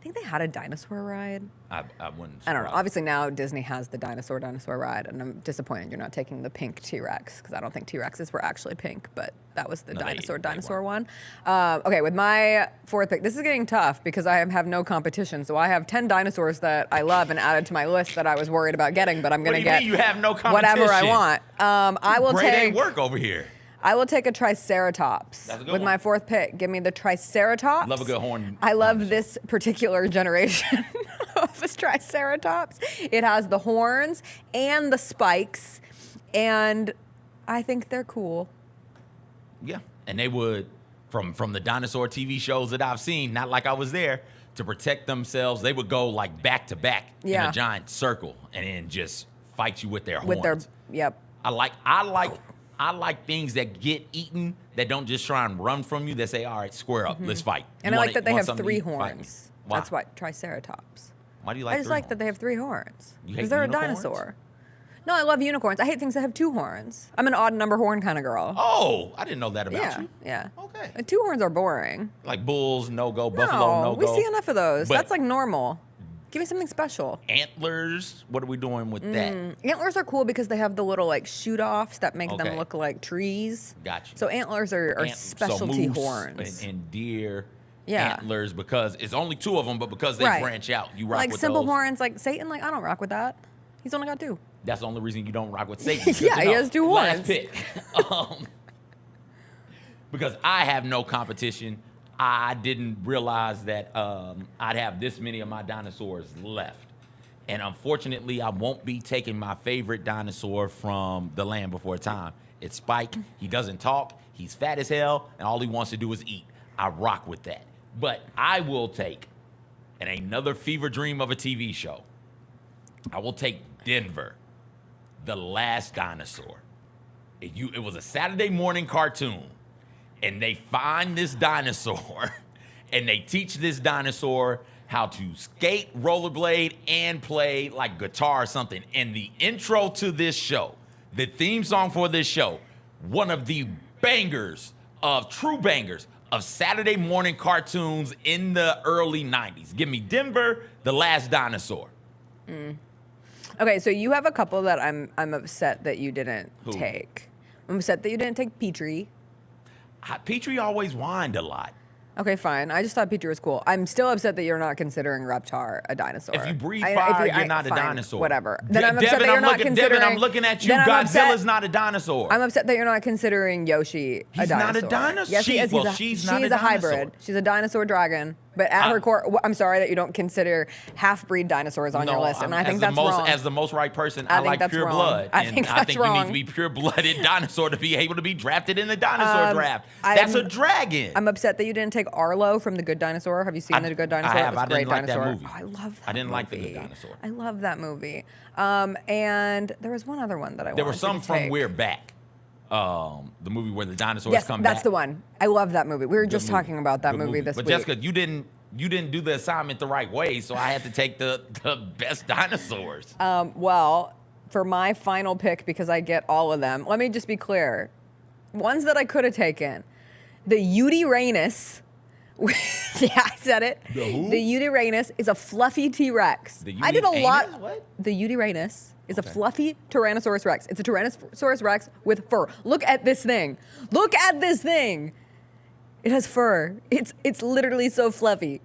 think they had a dinosaur ride. I wouldn't. I don't know. Obviously now Disney has the dinosaur ride, and I'm disappointed you're not taking the pink T-Rex, because I don't think T-Rexes were actually pink, but that was the dinosaur one. Okay, with my 4th pick, this is getting tough because I have no competition. So I have 10 dinosaurs that I love and added to my list that I was worried about getting, but I'm going to get you have no competition? whatever I want. I will Grade take A work over here. I will take a Triceratops That's a good with one. my 4th pick. Give me the Triceratops. Love a good horn. I love this particular generation of this Triceratops. It has the horns and the spikes, and I think they're cool. Yeah, and they would, from the dinosaur TV shows that I've seen, not like I was there, to protect themselves, they would go like back to back in a giant circle and then just fight you with their horns. Yep. I like things that get eaten that don't just try and run from you. That say, "All right, square up, let's fight." And I like that they have 3 horns. Why? That's why Triceratops. Why do you like? I just like that they have 3 horns. You hate because they're unicorns? a dinosaur. No, I love unicorns. I hate things that have 2 horns. I'm an odd number horn kind of girl. Oh, I didn't know that about you. Yeah. Okay. 2 horns are boring. Like bulls, no go. Buffalo, no go. We see enough of those. But That's like normal. Give me something special. Antlers. What are we doing with that? Antlers are cool because they have the little like shoot-offs that make them look like trees. Gotcha. So antlers are specialty moose horns. and deer. Yeah. Antlers, because it's only 2 of them, but because they branch out, you rock like with simple those. horns, like Satan. Like I don't rock with that. He's only got 2. That's the only reason you don't rock with Satan. Yeah, he has 2 horns. Last pick. Because I have no competition. I didn't realize that I'd have this many of my dinosaurs left. And unfortunately, I won't be taking my favorite dinosaur from The Land Before Time. It's Spike. He doesn't talk. He's fat as hell, and all he wants to do is eat. I rock with that. But I will take, and another fever dream of a TV show, I will take Denver, the last dinosaur. It was a Saturday morning cartoon. And they find this dinosaur, and they teach this dinosaur how to skate, rollerblade, and play like guitar or something. And the intro to this show, the theme song for this show, one of the true bangers of Saturday morning cartoons in the early 90s. Give me Denver, the last dinosaur. Okay, so you have a couple that I'm upset that you didn't take. I'm upset that you didn't take Petrie. Petrie always whined a lot. Okay, fine. I just thought Petrie was cool. I'm still upset that you're not considering Reptar a dinosaur. If you breathe fire, you're not a dinosaur. Whatever. Then I'm upset Devin, that you're not considering. Devin, I'm looking at you. Godzilla's not a dinosaur. I'm upset that you're not considering Yoshi a dinosaur. He's not a dinosaur. Yes, he is. She's not a dinosaur. Hybrid. She's a dinosaur dragon. But at her core, I'm sorry that you don't consider half-breed dinosaurs on your list, and I think that's wrong. As the most right person, I like pure blood. I think that's you need to be pure-blooded dinosaur to be able to be drafted in the dinosaur draft. That's a dragon. I'm upset that you didn't take Arlo from The Good Dinosaur. Have you seen The Good Dinosaur? I have. I didn't like dinosaur. that movie. Oh, I love that I didn't movie. like The Good Dinosaur. I love that movie. And there was one other one that I wanted to take. There were some from We're Back. The movie where the dinosaurs come back. Yes, that's the one. I love that movie. We were just talking about that movie this week. But Jessica, you didn't do the assignment the right way, so I had to take the best dinosaurs. Well, for my final pick, because I get all of them, let me just be clear. Ones that I could have taken. The Eutyranus. Yeah, I said it. The who? The Eutyranus is a fluffy T-Rex. I did a lot. What? The Eutyranus is a fluffy Tyrannosaurus Rex. It's a Tyrannosaurus Rex with fur. Look at this thing. Look at this thing. It has fur. It's literally so fluffy.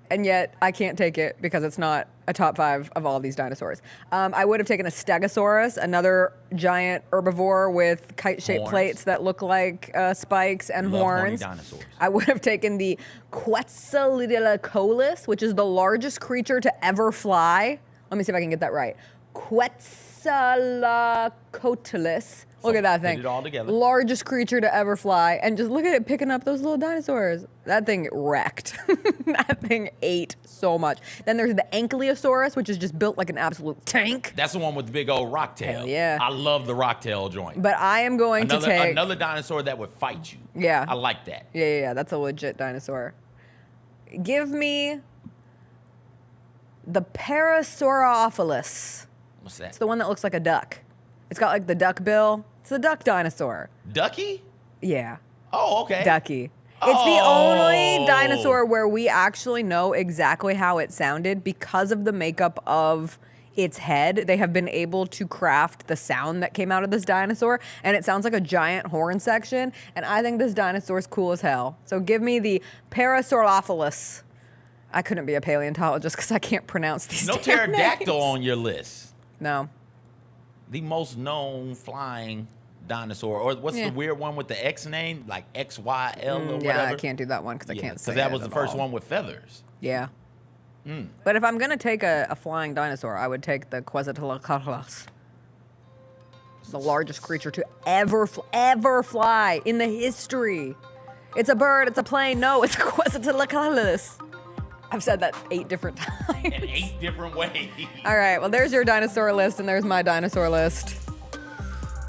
and yet I can't take it because it's not a top 5 of all these dinosaurs. I would have taken a Stegosaurus, another giant herbivore with kite-shaped Horns. plates that look like spikes and Love horny horns. dinosaurs. I would have taken the Quetzalcoatlus, which is the largest creature to ever fly. Let me see if I can get that right. Quetzalcoatlus. Look at that thing. Put it all together. Largest creature to ever fly. And just look at it picking up those little dinosaurs. That thing wrecked. That thing ate so much. Then there's the Ankylosaurus, which is just built like an absolute tank. That's the one with the big old rock tail. Hell yeah. I love the rock tail joint. But I am going to take... Another dinosaur that would fight you. Yeah. I like that. Yeah. That's a legit dinosaur. Give me the Parasaurolophus. What's that? It's the one that looks like a duck. It's got like the duck bill. It's a duck dinosaur. Ducky? Yeah. Oh, okay. Ducky. It's the only dinosaur where we actually know exactly how it sounded because of the makeup of its head. They have been able to craft the sound that came out of this dinosaur, and it sounds like a giant horn section, and I think this dinosaur's cool as hell. So give me the Parasaurolophus. I couldn't be a paleontologist because I can't pronounce these No damn pterodactyl names. on your list. No. The most known flying dinosaur, or what's the weird one with the X name, like XYL or whatever? Yeah, I can't do that one because I can't say because that it was the at first all. one with feathers. Yeah. But if I'm going to take a flying dinosaur, I would take the Quetzalcoatlus. It's the largest creature to ever fly in the history. It's a bird, it's a plane. No, it's a Quetzalcoatlus. I've said that 8 different times. In 8 different ways. All right, well, there's your dinosaur list, and there's my dinosaur list.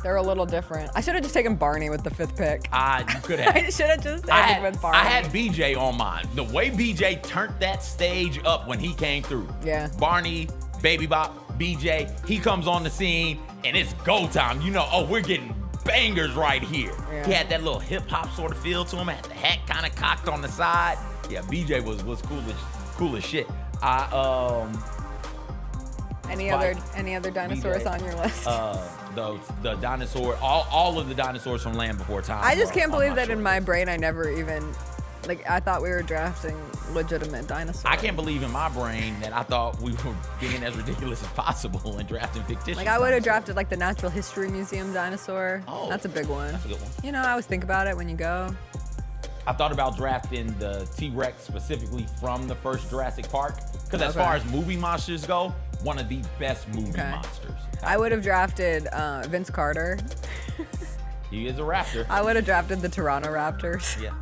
They're a little different. I should have just taken Barney with the 5th pick. You could have. I should have just ended with Barney. I had BJ on mine. The way BJ turned that stage up when he came through. Yeah. Barney, Baby Bop, BJ, he comes on the scene, and it's go time. You know, we're getting bangers right here. Yeah. He had that little hip-hop sort of feel to him, had the hat kind of cocked on the side. Yeah, BJ was cool as shit. Any other dinosaurs BJ. on your list? The dinosaur, all of the dinosaurs from Land Before Time. I just are can't on believe my that short in my brain I never even, I thought we were drafting legitimate dinosaurs. I can't believe in my brain that I thought we were being as ridiculous as possible and drafting fictitious. I would have drafted the Natural History Museum dinosaur. Oh, that's a big one. That's a good one. You know, I always think about it when you go. I thought about drafting the T-Rex specifically from the first Jurassic Park, because as Okay. far as movie monsters go, one of the best movie monsters. I would have drafted Vince Carter. He is a raptor. I would have drafted the Toronto Raptors. Yeah.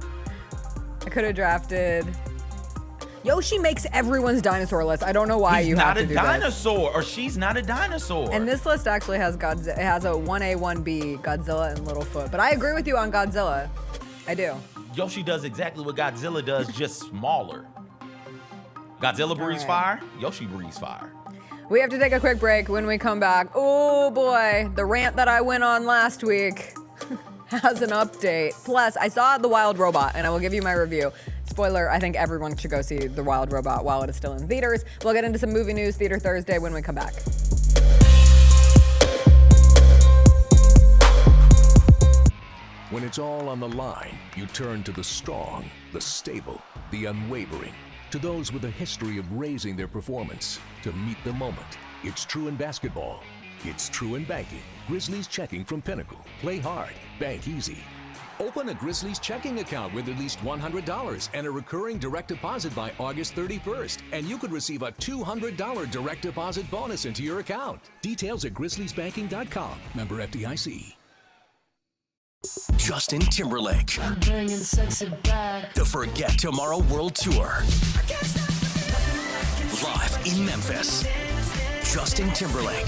I could have drafted. Yoshi makes everyone's dinosaur list. I don't know why He's you not have to a do this. dinosaur, or she's not a dinosaur. And this list actually has Godzilla. It has a 1A, 1B, Godzilla and Littlefoot. But I agree with you on Godzilla. I do. Yoshi does exactly what Godzilla does, just smaller. Godzilla breathes fire, Yoshi breathes fire. We have to take a quick break. When we come back, oh boy, the rant that I went on last week has an update. Plus, I saw The Wild Robot, and I will give you my review. Spoiler, I think everyone should go see The Wild Robot while it is still in theaters. We'll get into some movie news, Theater Thursday, when we come back. When it's all on the line, you turn to the strong, the stable, the unwavering. To those with a history of raising their performance, to meet the moment. It's true in basketball. It's true in banking. Grizzlies Checking from Pinnacle. Play hard. Bank easy. Open a Grizzlies checking account with at least $100 and a recurring direct deposit by August 31st, and you could receive a $200 direct deposit bonus into your account. Details at grizzliesbanking.com. Member FDIC. Justin Timberlake. I'm bringing sexy back. The Forget Tomorrow World Tour. Live in Memphis. Justin Timberlake.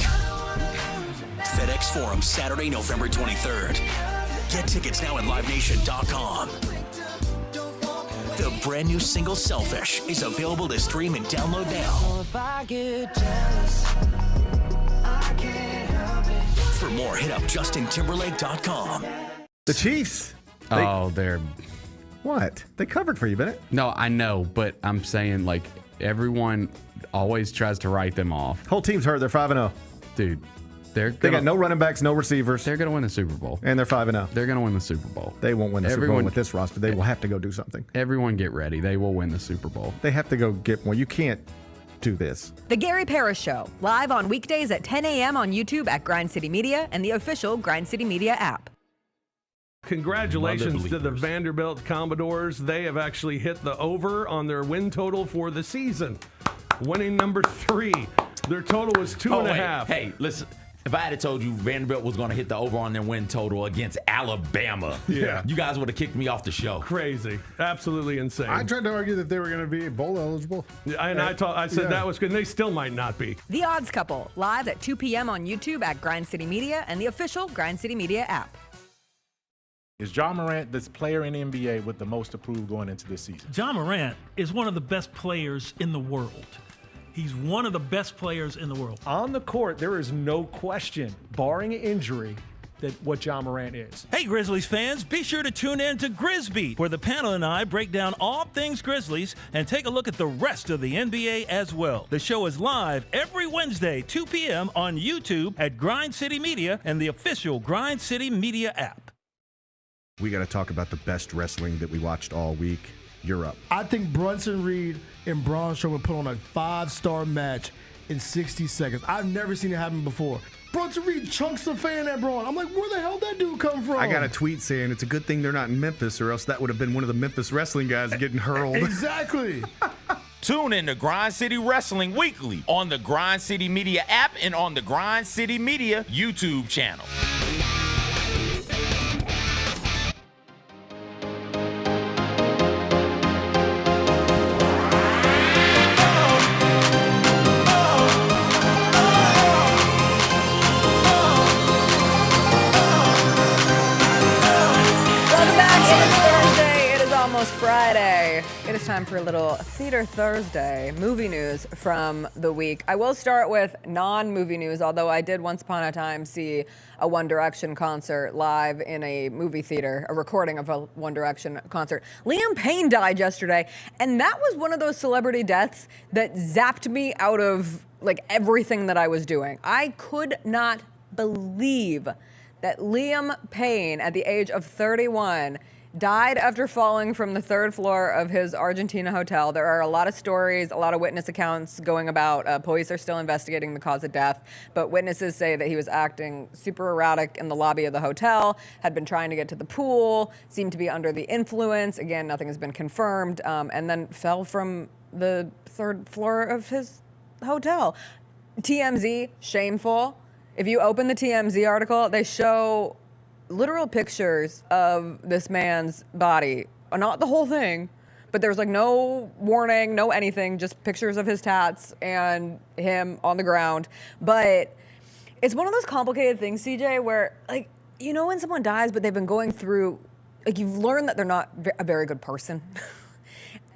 FedEx Forum, Saturday, November 23rd. Get tickets now at livenation.com. The brand new single Selfish is available to stream and download now. If I get jealous, I can't help it. For more, hit up justintimberlake.com. The Chiefs. They're... What? They covered for you, Bennett. No, I know, but I'm saying, everyone always tries to write them off. Whole team's hurt. They're 5-0. Dude, They got no running backs, no receivers. They're going to win the Super Bowl. And they're 5-0. They're going to win the Super Bowl. They won't win the Super Bowl with this roster. They will have to go do something. Everyone get ready. They will win the Super Bowl. They have to go get one. You can't do this. The Gary Parrish Show, live on weekdays at 10 a.m. on YouTube at Grind City Media and the official Grind City Media app. Congratulations to the Vanderbilt Commodores. They have actually hit the over on their win total for the season, winning number 3. Their total was 2.5. Hey, listen. If I had told you Vanderbilt was going to hit the over on their win total against Alabama, you guys would have kicked me off the show. Crazy. Absolutely insane. I tried to argue that they were going to be bowl eligible. I said that was good. And they still might not be. The Odds Couple, live at 2 p.m. on YouTube at Grind City Media and the official Grind City Media app. Is Ja Morant the player in the NBA with the most approved going into this season? Ja Morant is one of the best players in the world. He's one of the best players in the world. On the court, there is no question, barring injury, that what Ja Morant is. Hey, Grizzlies fans, be sure to tune in to Grizz, where the panel and I break down all things Grizzlies and take a look at the rest of the NBA as well. The show is live every Wednesday, 2 p.m. on YouTube at Grind City Media and the official Grind City Media app. We got to talk about the best wrestling that we watched all week. You're up. I think Brunson Reed and Braun Strowman put on a 5-star match in 60 seconds. I've never seen it happen before. Brunson Reed chunks the fan at Braun. I'm like, where the hell did that dude come from? I got a tweet saying it's a good thing they're not in Memphis, or else that would have been one of the Memphis wrestling guys getting hurled. Exactly. Tune in to Grind City Wrestling weekly on the Grind City Media app and on the Grind City Media YouTube channel. Friday. It is time for a little Theater Thursday movie news from the week. I will start with non-movie news, although I did once upon a time see a One Direction concert live in a movie theater, a recording of a One Direction concert. Liam Payne died yesterday, and that was one of those celebrity deaths that zapped me out of like everything that I was doing. I could not believe that Liam Payne, at the age of 31, died after falling from the 3rd floor of his Argentina hotel. There are a lot of stories, a lot of witness accounts going about. Police are still investigating the cause of death, but witnesses say that he was acting super erratic in the lobby of the hotel, had been trying to get to the pool, seemed to be under the influence. Again, nothing has been confirmed, and then fell from the 3rd floor of his hotel. TMZ, shameful. If you open the TMZ article, they show literal pictures of this man's body. Not the whole thing, but there's like no warning, no anything, just pictures of his tats and him on the ground. But it's one of those complicated things, CJ, where like, you know when someone dies, but they've been going through, like you've learned that they're not a very good person.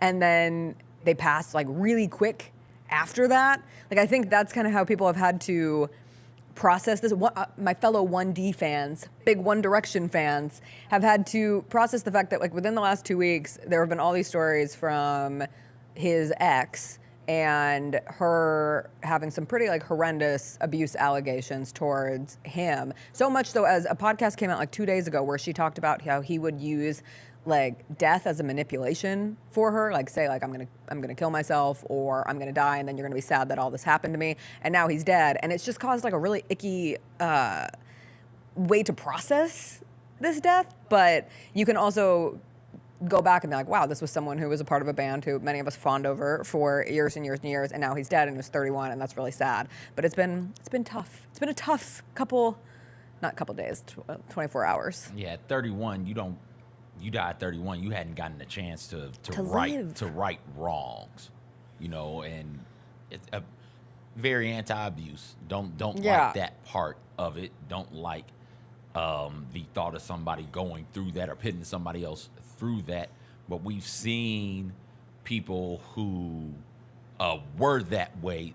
And then they pass like really quick after that. Like I think that's kind of how people have had to process this. My fellow 1D fans, big One Direction fans, have had to process the fact that like within the last 2 weeks, there have been all these stories from his ex and her having some pretty like horrendous abuse allegations towards him. So much so as a podcast came out like 2 days ago where she talked about how he would use like death as a manipulation for her, like say like I'm gonna kill myself or I'm gonna die and then you're gonna be sad that all this happened to me, and now he's dead, and it's just caused like a really icky way to process this death. But you can also go back and be like, wow, this was someone who was a part of a band who many of us fawned over for years and years and years, and now he's dead and he was 31, and that's really sad. But it's been tough. It's been a tough not couple days, 24 hours. Yeah, at 31, you died at 31, you hadn't gotten a chance to right wrongs, you know, and it's a very anti-abuse. Don't like that part of it. Don't like the thought of somebody going through that or putting somebody else through that. But we've seen people who were that way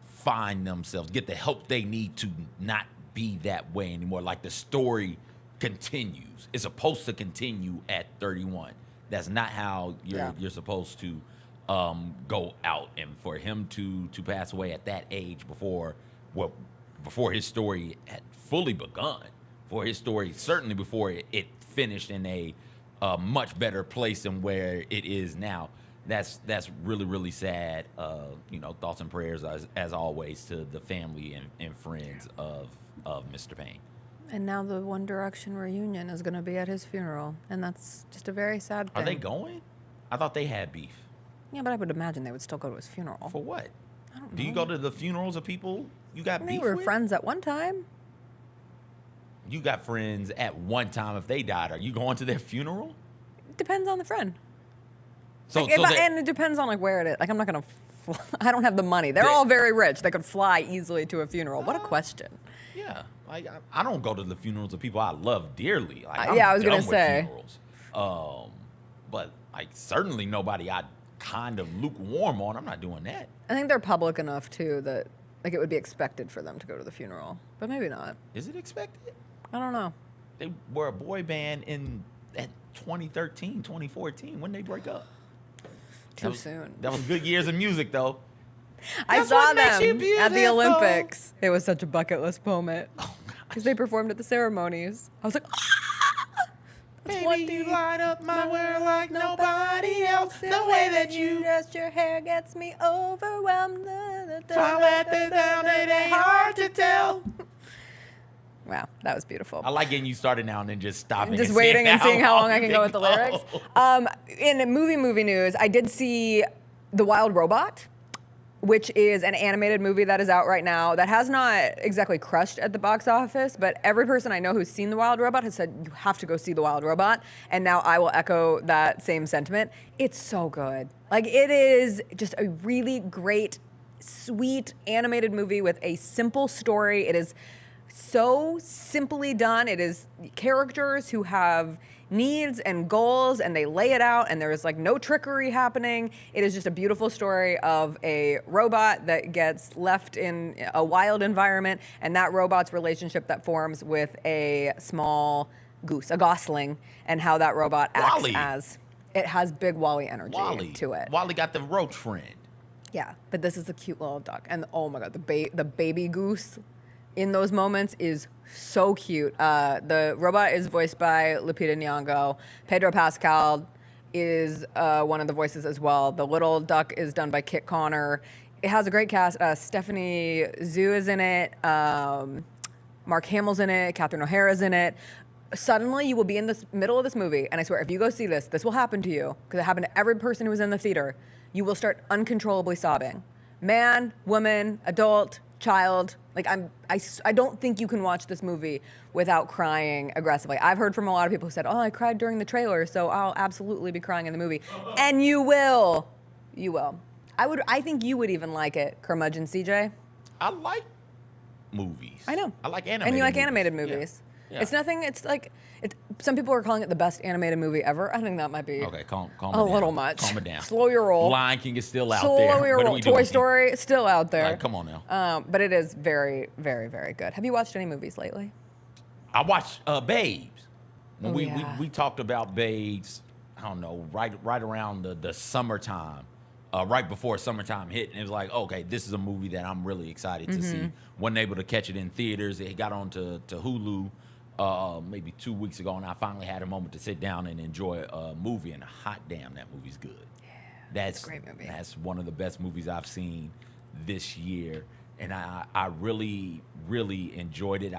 find themselves, get the help they need to not be that way anymore. Like the story continues. It's supposed to continue at 31. That's not how you're supposed to go out. And for him to pass away at that age before what before his story had fully begun, certainly before it finished in a much better place than where it is now. That's really, really sad. Thoughts and prayers as always to the family and friends of Mr. Payne. And now the One Direction reunion is going to be at his funeral, and that's just a very sad thing. Are they going? I thought they had beef. Yeah, but I would imagine they would still go to his funeral. For what? I don't know. Do you go to the funerals of people you got beef They were with? friends at one time. You got friends at one time. If they died, are you going to their funeral? Depends on the friend. So, And it depends on where it is. I'm not going to. I don't have the money. They're all very rich. They could fly easily to a funeral. What a question. Yeah, I don't go to the funerals of people I love dearly. I'm I was done gonna with say. funerals. But certainly nobody I kind of lukewarm on. I'm not doing that. I think they're public enough too that it would be expected for them to go to the funeral, but maybe not. Is it expected? I don't know. They were a boy band at 2013, 2014. When did they break up? Too soon. That was good years of music, though. I That's saw what makes them you at the beautiful. Olympics. It was such a bucket list moment because they performed at the ceremonies. I was like, Baby, you light up my world like nobody else. The way that you dress your hair gets me overwhelmed. Fall at the down, it ain't hard to tell. Wow, that was beautiful. I like getting you started now and then just stopping. Just and waiting and seeing how long I can go with the go. lyrics. In movie news, I did see The Wild Robot, which is an animated movie that is out right now that has not exactly crushed at the box office, but every person I know who's seen The Wild Robot has said, you have to go see The Wild Robot, and now I will echo that same sentiment. It's so good. It is just a really great, sweet animated movie with a simple story. It is so simply done. It is characters who have needs and goals, and they lay it out, and there's no trickery happening. It is just a beautiful story of a robot that gets left in a wild environment, and that robot's relationship that forms with a small goose, a gosling, and how that robot acts Wally. as. It has big Wally energy Wally. to it. Wally got the roach friend. Yeah, but this is a cute little duck, and oh my god, the baby goose in those moments is so cute. The robot is voiced by Lupita Nyong'o. Pedro Pascal is one of the voices as well. The little duck is done by Kit Connor. It has a great cast. Stephanie Zhu is in it. Mark Hamill's in it. Catherine O'Hara's in it. Suddenly, you will be in the middle of this movie, and I swear, if you go see this, this will happen to you, because it happened to every person who was in the theater. You will start uncontrollably sobbing. Man, woman, adult, child. I don't think you can watch this movie without crying aggressively. I've heard from a lot of people who said, oh, I cried during the trailer, so I'll absolutely be crying in the movie. And you will. You will. I think you would even like it, Curmudgeon CJ. I like movies. I know. I like animated And you like movies. animated movies. Yeah. It's nothing, some people are calling it the best animated movie ever. I think that might be Okay, calm it a down. little much. Calm it down. Slow your roll. Lion King is still out Slow there. your What are roll. we Toy doing? Story, still out there. Come on now. But it is very, very, very good. Have you watched any movies lately? I watched Babes. When Oh, we talked about Babes, I don't know, right around the summertime, right before summertime hit, and it was like, okay, this is a movie that I'm really excited to see. Wasn't able to catch it in theaters. It got on to Hulu maybe 2 weeks ago, and I finally had a moment to sit down and enjoy a movie, and hot damn, that movie's good. That's a great movie. That's one of the best movies I've seen this year, and I really, really enjoyed it.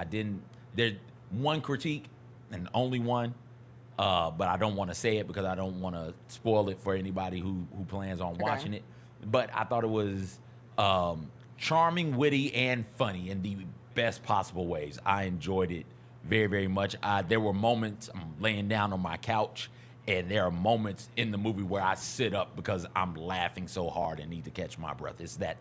There's one critique, and only one, but I don't want to say it because I don't want to spoil it for anybody who plans on watching it. But I thought it was charming, witty, and funny in the best possible ways. I enjoyed it very, very much. There were moments I'm laying down on my couch, and there are moments in the movie where I sit up because I'm laughing so hard and need to catch my breath. It's that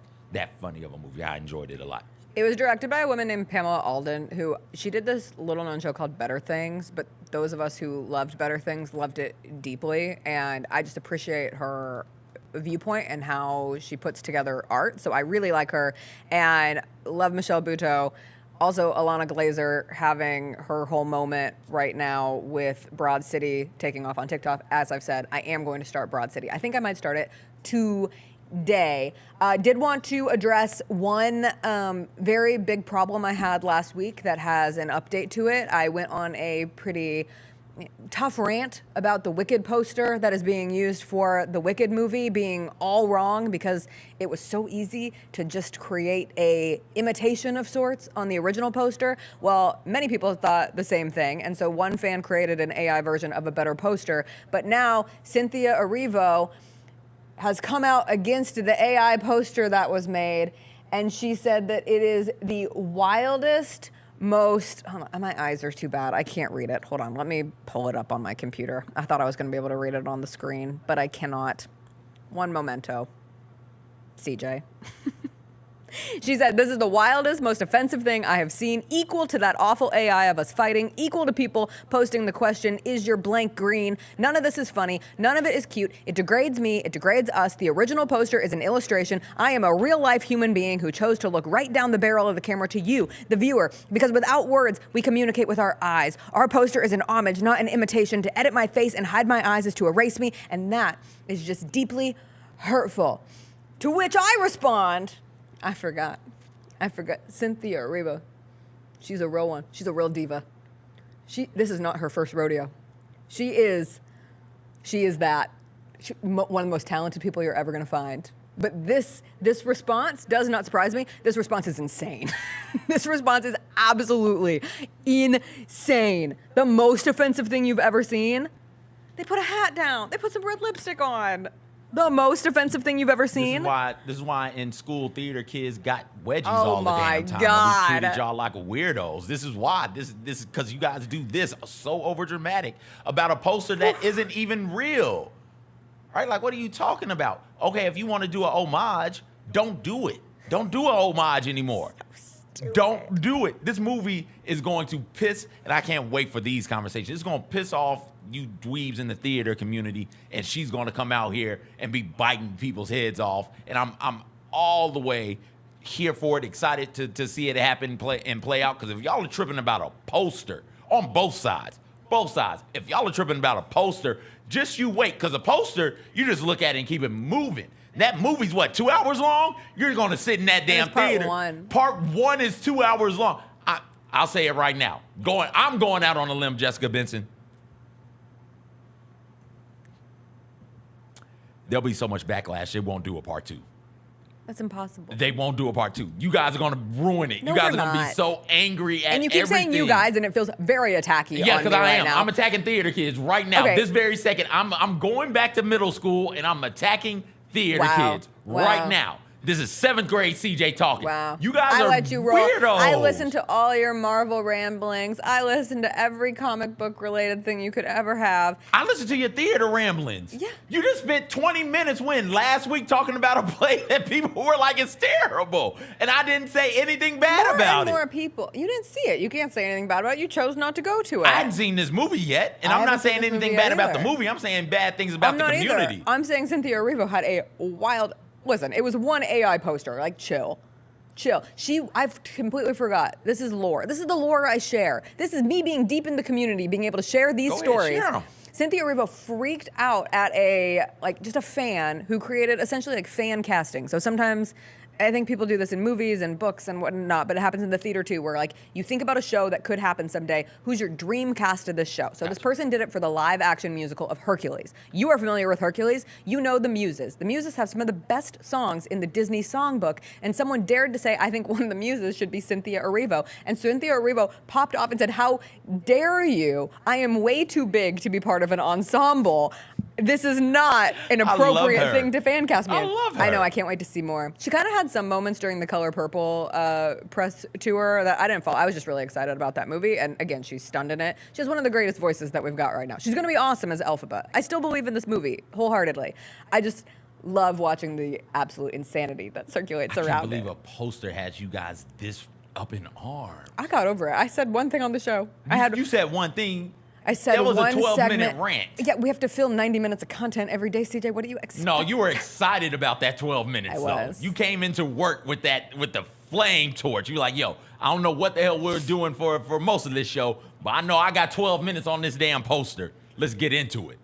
funny of a movie. I enjoyed it a lot. It was directed by a woman named Pamela Alden, who she did this little-known show called Better Things, but those of us who loved Better Things loved it deeply, and I just appreciate her viewpoint and how she puts together art, so I really like her, and love Michelle Buteau. Also, Alana Glazer having her whole moment right now with Broad City taking off on TikTok. As I've said, I am going to start Broad City. I think I might start it to day. Did want to address one very big problem I had last week that has an update to it. I went on a pretty tough rant about the Wicked poster that is being used for the Wicked movie being all wrong because it was so easy to just create a imitation of sorts on the original poster. Well, many people thought the same thing, and so one fan created an AI version of a better poster. But now Cynthia Erivo has come out against the AI poster that was made, and she said that it is the wildest, most, hold on, my eyes are too bad. I can't read it. Hold on, let me pull it up on my computer. I thought I was gonna be able to read it on the screen, but I cannot. One momento. CJ. She said, this is the wildest, most offensive thing I have seen, equal to that awful AI of us fighting, equal to people posting the question, is your blank green? None of this is funny. None of it is cute. It degrades me. It degrades us. The original poster is an illustration. I am a real-life human being who chose to look right down the barrel of the camera to you, the viewer, because without words, we communicate with our eyes. Our poster is an homage, not an imitation. To edit my face and hide my eyes is to erase me, and that is just deeply hurtful. To which I respond, I forgot. Cynthia Erivo. She's a real one. She's a real diva. This is not her first rodeo. She is that. One of the most talented people you're ever going to find. But this response does not surprise me. This response is insane. This response is absolutely insane. The most offensive thing you've ever seen. They put a hat down. They put some red lipstick on. The most offensive thing you've ever seen? This is why in school theater kids got wedgies all the damn time. God. We treated y'all like weirdos. This is why. This is because you guys do this so overdramatic about a poster that isn't even real. Right? Like, what are you talking about? Okay, if you want to do an homage, don't do it. Don't do an homage anymore. Don't do it. This movie is going to piss, and I can't wait for these conversations. It's going to piss off you dweebs in the theater community, and she's going to come out here and be biting people's heads off. And I'm all the way here for it, excited to see it happen and play out. Because if y'all are tripping about a poster on both sides, if y'all are tripping about a poster, just you wait. Because a poster, you just look at it and keep it moving. That movie's what, 2 hours long? You're going to sit in that damn theater. Part one is 2 hours long. I'll say it right now. I'm going out on a limb, Jessica Benson. There'll be so much backlash, they won't do a part two. That's impossible. They won't do a part two. You guys are going to ruin it. No, you guys we're are going to not. be so angry at And you keep everything. saying you guys, and it feels very attacky Yeah, on me because I right am. now. I'm attacking theater kids right now. Okay. This very second, I'm going back to middle school, and I'm attacking theater kids right now. This is 7th grade CJ talking. Wow. You guys I are let you roll. weirdos. I listened to all your Marvel ramblings. I listened to every comic book related thing you could ever have. I listened to your theater ramblings. Yeah. You just spent 20 minutes last week talking about a play that people were like, it's terrible. And I didn't say anything bad about it. More people. You didn't see it. You can't say anything bad about it. You chose not to go to it. I hadn't seen this movie yet, and I'm not saying anything bad about the movie. I'm saying bad things about the community. Either. I'm saying Cynthia Erivo had a wild... Listen, it was one AI poster. Like, chill. I've completely forgot. This is lore. This is the lore I share. This is me being deep in the community, being able to share these stories. Share 'em. Cynthia Erivo freaked out at just a fan who created essentially like fan casting. So sometimes I think people do this in movies and books and whatnot, but it happens in the theater too, where like you think about a show that could happen someday. Who's your dream cast of this show? So this person did it for the live action musical of Hercules. You are familiar with Hercules. You know the Muses. The Muses have some of the best songs in the Disney songbook, and someone dared to say, I think one of the Muses should be Cynthia Erivo. And Cynthia Erivo popped off and said, how dare you? I am way too big to be part of an ensemble. This is not an appropriate thing to fan cast me in. I love her. I know, I can't wait to see more. She kind of had some moments during the Color Purple press tour that I didn't follow. I was just really excited about that movie. And again, she's stunned in it. She has one of the greatest voices that we've got right now. She's going to be awesome as Elphaba. I still believe in this movie wholeheartedly. I just love watching the absolute insanity that circulates around it. I can't believe a poster has you guys this up in arms. I got over it. I said one thing on the show. You said one thing. I said that was one a 12-minute segment. rant. Yeah, we have to film 90 minutes of content every day, CJ. What do you expect? No, you were excited about that 12 minutes, I was. though. You came into work with the flame torch. You're like, yo, I don't know what the hell we're doing for most of this show, but I know I got 12 minutes on this damn poster. Let's get into it.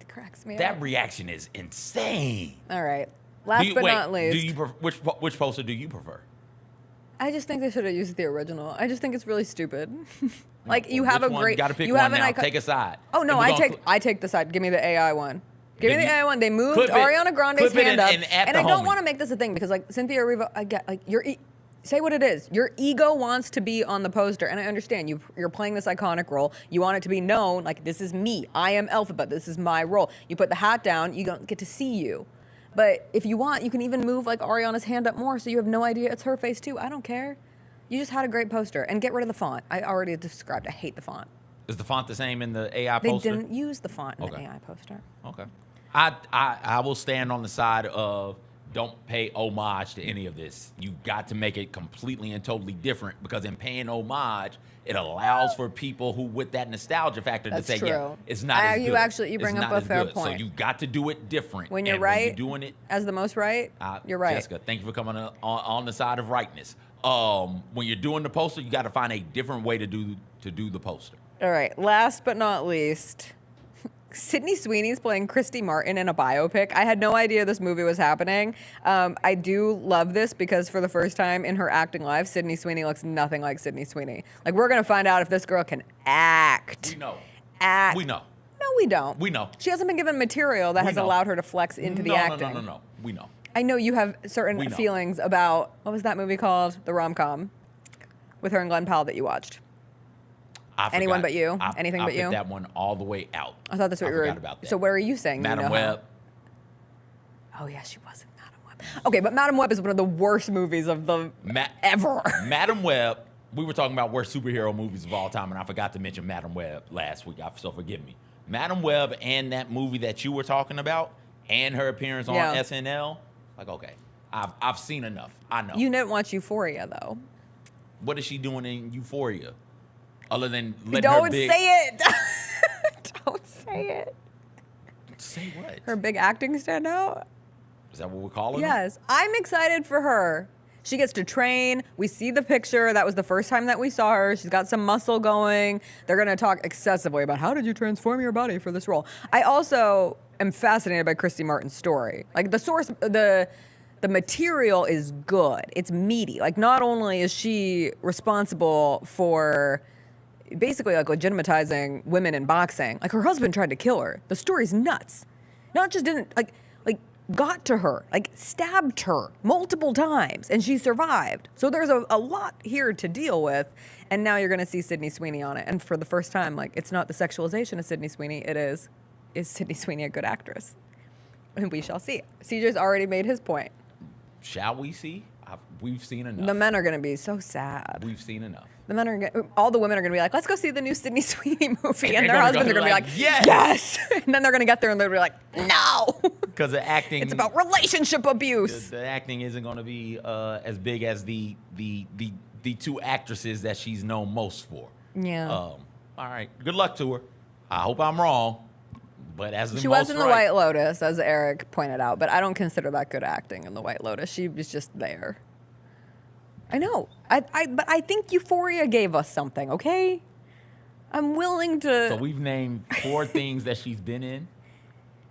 It cracks me That up. reaction is insane. All right. Last but not least. Do you which poster do you prefer? I just think they should have used the original. I just think it's really stupid. Like you have Which a one? great. Gotta pick you one have an now. icon. Take a side. Oh no, And I take the side. Give me the AI one. Give me Then the you- AI one. They moved clip it- Ariana Grande's clip it hand up, and at and the I don't homie. want to make this a thing because like Cynthia Erivo, I get like say what it is. Your ego wants to be on the poster, and I understand you're playing this iconic role. You want it to be known, like this is me. I am Alphabet. This is my role. You put the hat down, you don't get to see you. But if you want, you can even move like Ariana's hand up more, so you have no idea it's her face too. I don't care. You just had a great poster, and get rid of the font. I already described. I hate the font. Is the font the same in the AI They poster? didn't use the font in the AI poster. Okay. I will stand on the side of don't pay homage to any of this. You got to make it completely and totally different because in paying homage, it allows for people who with that nostalgia factor That's to say, yeah, true. it's not as good. You bring It's up not a as fair good. point. So you got to do it different. When you're And right, when you're doing it, as the most right, you're right. Jessica, thank you for coming on the side of rightness. When you're doing the poster, you got to find a different way to do the poster. All right. Last but not least, Sydney Sweeney's playing Christy Martin in a biopic. I had no idea this movie was happening. I do love this because for the first time in her acting life, Sydney Sweeney looks nothing like Sydney Sweeney. Like we're gonna find out if this girl can act. We know. Act. We know. No, we don't. We know. She hasn't been given material that We has know. allowed her to flex into the acting. No. We know. I know you have We certain know. feelings about what was that movie called? The rom-com with her and Glenn Powell that you watched. Anyone but you? Anything but you? I put that one all the way out. I thought that's what you were. forgot about that. So where are you saying? Madam you know Web. Oh yeah, she was in Madam Web. Okay, but Madam Web is one of the worst movies of the ever. Madam Web. We were talking about worst superhero movies of all time, and I forgot to mention Madam Web last week. So forgive me. Madam Web and that movie that you were talking about, and her appearance on SNL. Like, okay, I've seen enough. I know. You didn't watch Euphoria though. What is she doing in Euphoria? Other than letting her Don't big... say it. Don't say it. Say what? Her big acting standout. Is that what we're calling her? Yes, I'm excited for her. She gets to train. We see the picture. That was the first time that we saw her. She's got some muscle going. They're going to talk excessively about how did you transform your body for this role. I also am fascinated by Christy Martin's story. Like the source, the material is good. It's meaty. Like not only is she responsible for basically like legitimatizing women in boxing, like her husband tried to kill her. The story's nuts. Not just didn't like got to her, like stabbed her multiple times, and she survived. So there's a lot here to deal with, and now you're gonna see Sydney Sweeney on it. And for the first time, like it's not the sexualization of Sydney Sweeney, it is Sydney Sweeney a good actress? And we shall see. CJ's already made his point. Shall we see? We've seen enough. The men are gonna be so sad. We've seen enough. The men are all the women are gonna be like, let's go see the new Sydney Sweeney movie, and they're their gonna husbands go are gonna be like, yes. and then they're gonna get there and they'll be like, no, Because the acting. it's about relationship abuse. The acting isn't going to be as big as the two actresses that she's known most for. Yeah. All right. Good luck to her. I hope I'm wrong, but as the She most was in The right, White Lotus, as Eric pointed out, but I don't consider that good acting in The White Lotus. She was just there. I know. But I think Euphoria gave us something, okay? I'm willing to... So we've named 4 things that she's been in,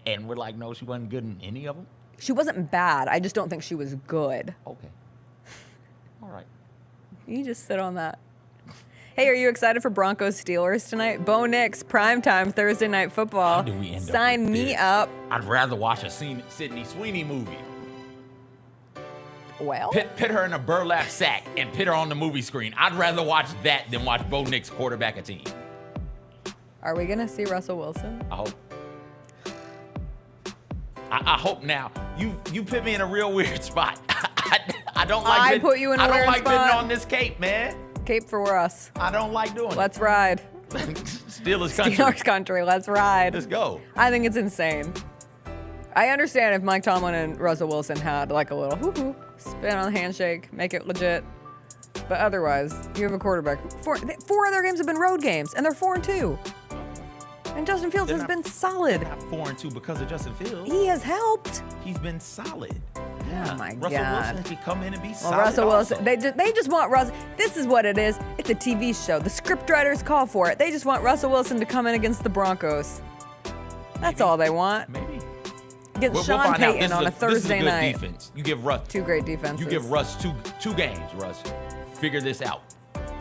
and we're like, no, she wasn't good in any of them? She wasn't bad. I just don't think she was good. Okay. All right. You just sit on that. Hey, are you excited for Broncos Steelers tonight? Bo Nix, primetime Thursday night football. How do we end up Sign with me this? up. I'd rather watch a Sydney Sweeney movie. Well, Put her in a burlap sack and put her on the movie screen. I'd rather watch that than watch Bo Nix quarterback a team. are we going to see Russell Wilson? I hope. I hope now. You put me in a real weird spot. I don't like. I put you in a I weird don't like spot. bidding on this cape, man. Cape for us. I don't like doing Let's ride. it. Steelers country. Steelers country. Let's ride. Let's go. I think it's insane. I understand if Mike Tomlin and Russell Wilson had like a little hoo-hoo, spin on the handshake, make it legit. But otherwise, you have a quarterback. 4 other games have been road games, and they're 4-2. And Justin Fields has been solid. Not 4-2 because of Justin Fields. He has helped. He's been solid. Oh my Russell God. Wilson can come in and be Well, solid. Russell also. Wilson, they just want Russ. This is what it is. It's a TV show. The scriptwriters call for it. They just want Russell Wilson to come in against the Broncos. That's all they want. Maybe Against We'll Sean find out. Payton on a This is Thursday a good night. defense. You give Russ 2 great defenses. You give Russ two games, Russ. Figure this out.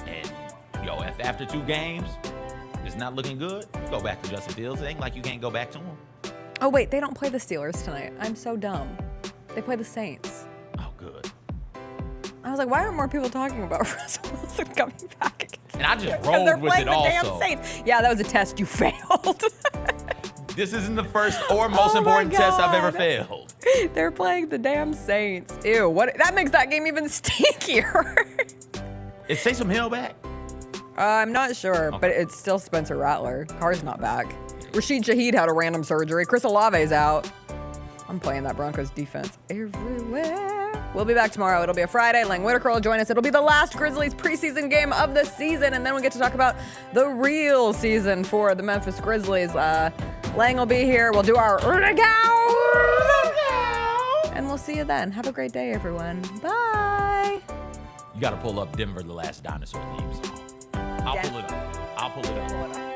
And if after 2 games it's not looking good, you go back to Justin Fields. It ain't like you can't go back to him. Oh wait, they don't play the Steelers tonight. I'm so dumb. They play the Saints. Oh, good. I was like, why aren't more people talking about Russell Wilson coming back against And I just Because rolled they're with playing it the also. damn Saints. Yeah, that was a test you failed. This isn't the first or most important test I've ever failed. They're playing the damn Saints. Ew, what? That makes that game even stinkier. Is Taysom Hill back? I'm not sure, but it's still Spencer Rattler. Carr's not back. Rashid Shaheed had a random surgery. Chris Olave's out. I'm playing that Broncos defense everywhere. We'll be back tomorrow. It'll be a Friday. Lang Whitaker will join us. It'll be the last Grizzlies preseason game of the season, and then we'll get to talk about the real season for the Memphis Grizzlies. Lang will be here. We'll do our and we'll see you then. Have a great day, everyone. Bye. You got to pull up Denver, the Last Dinosaur theme song. I'll pull it up.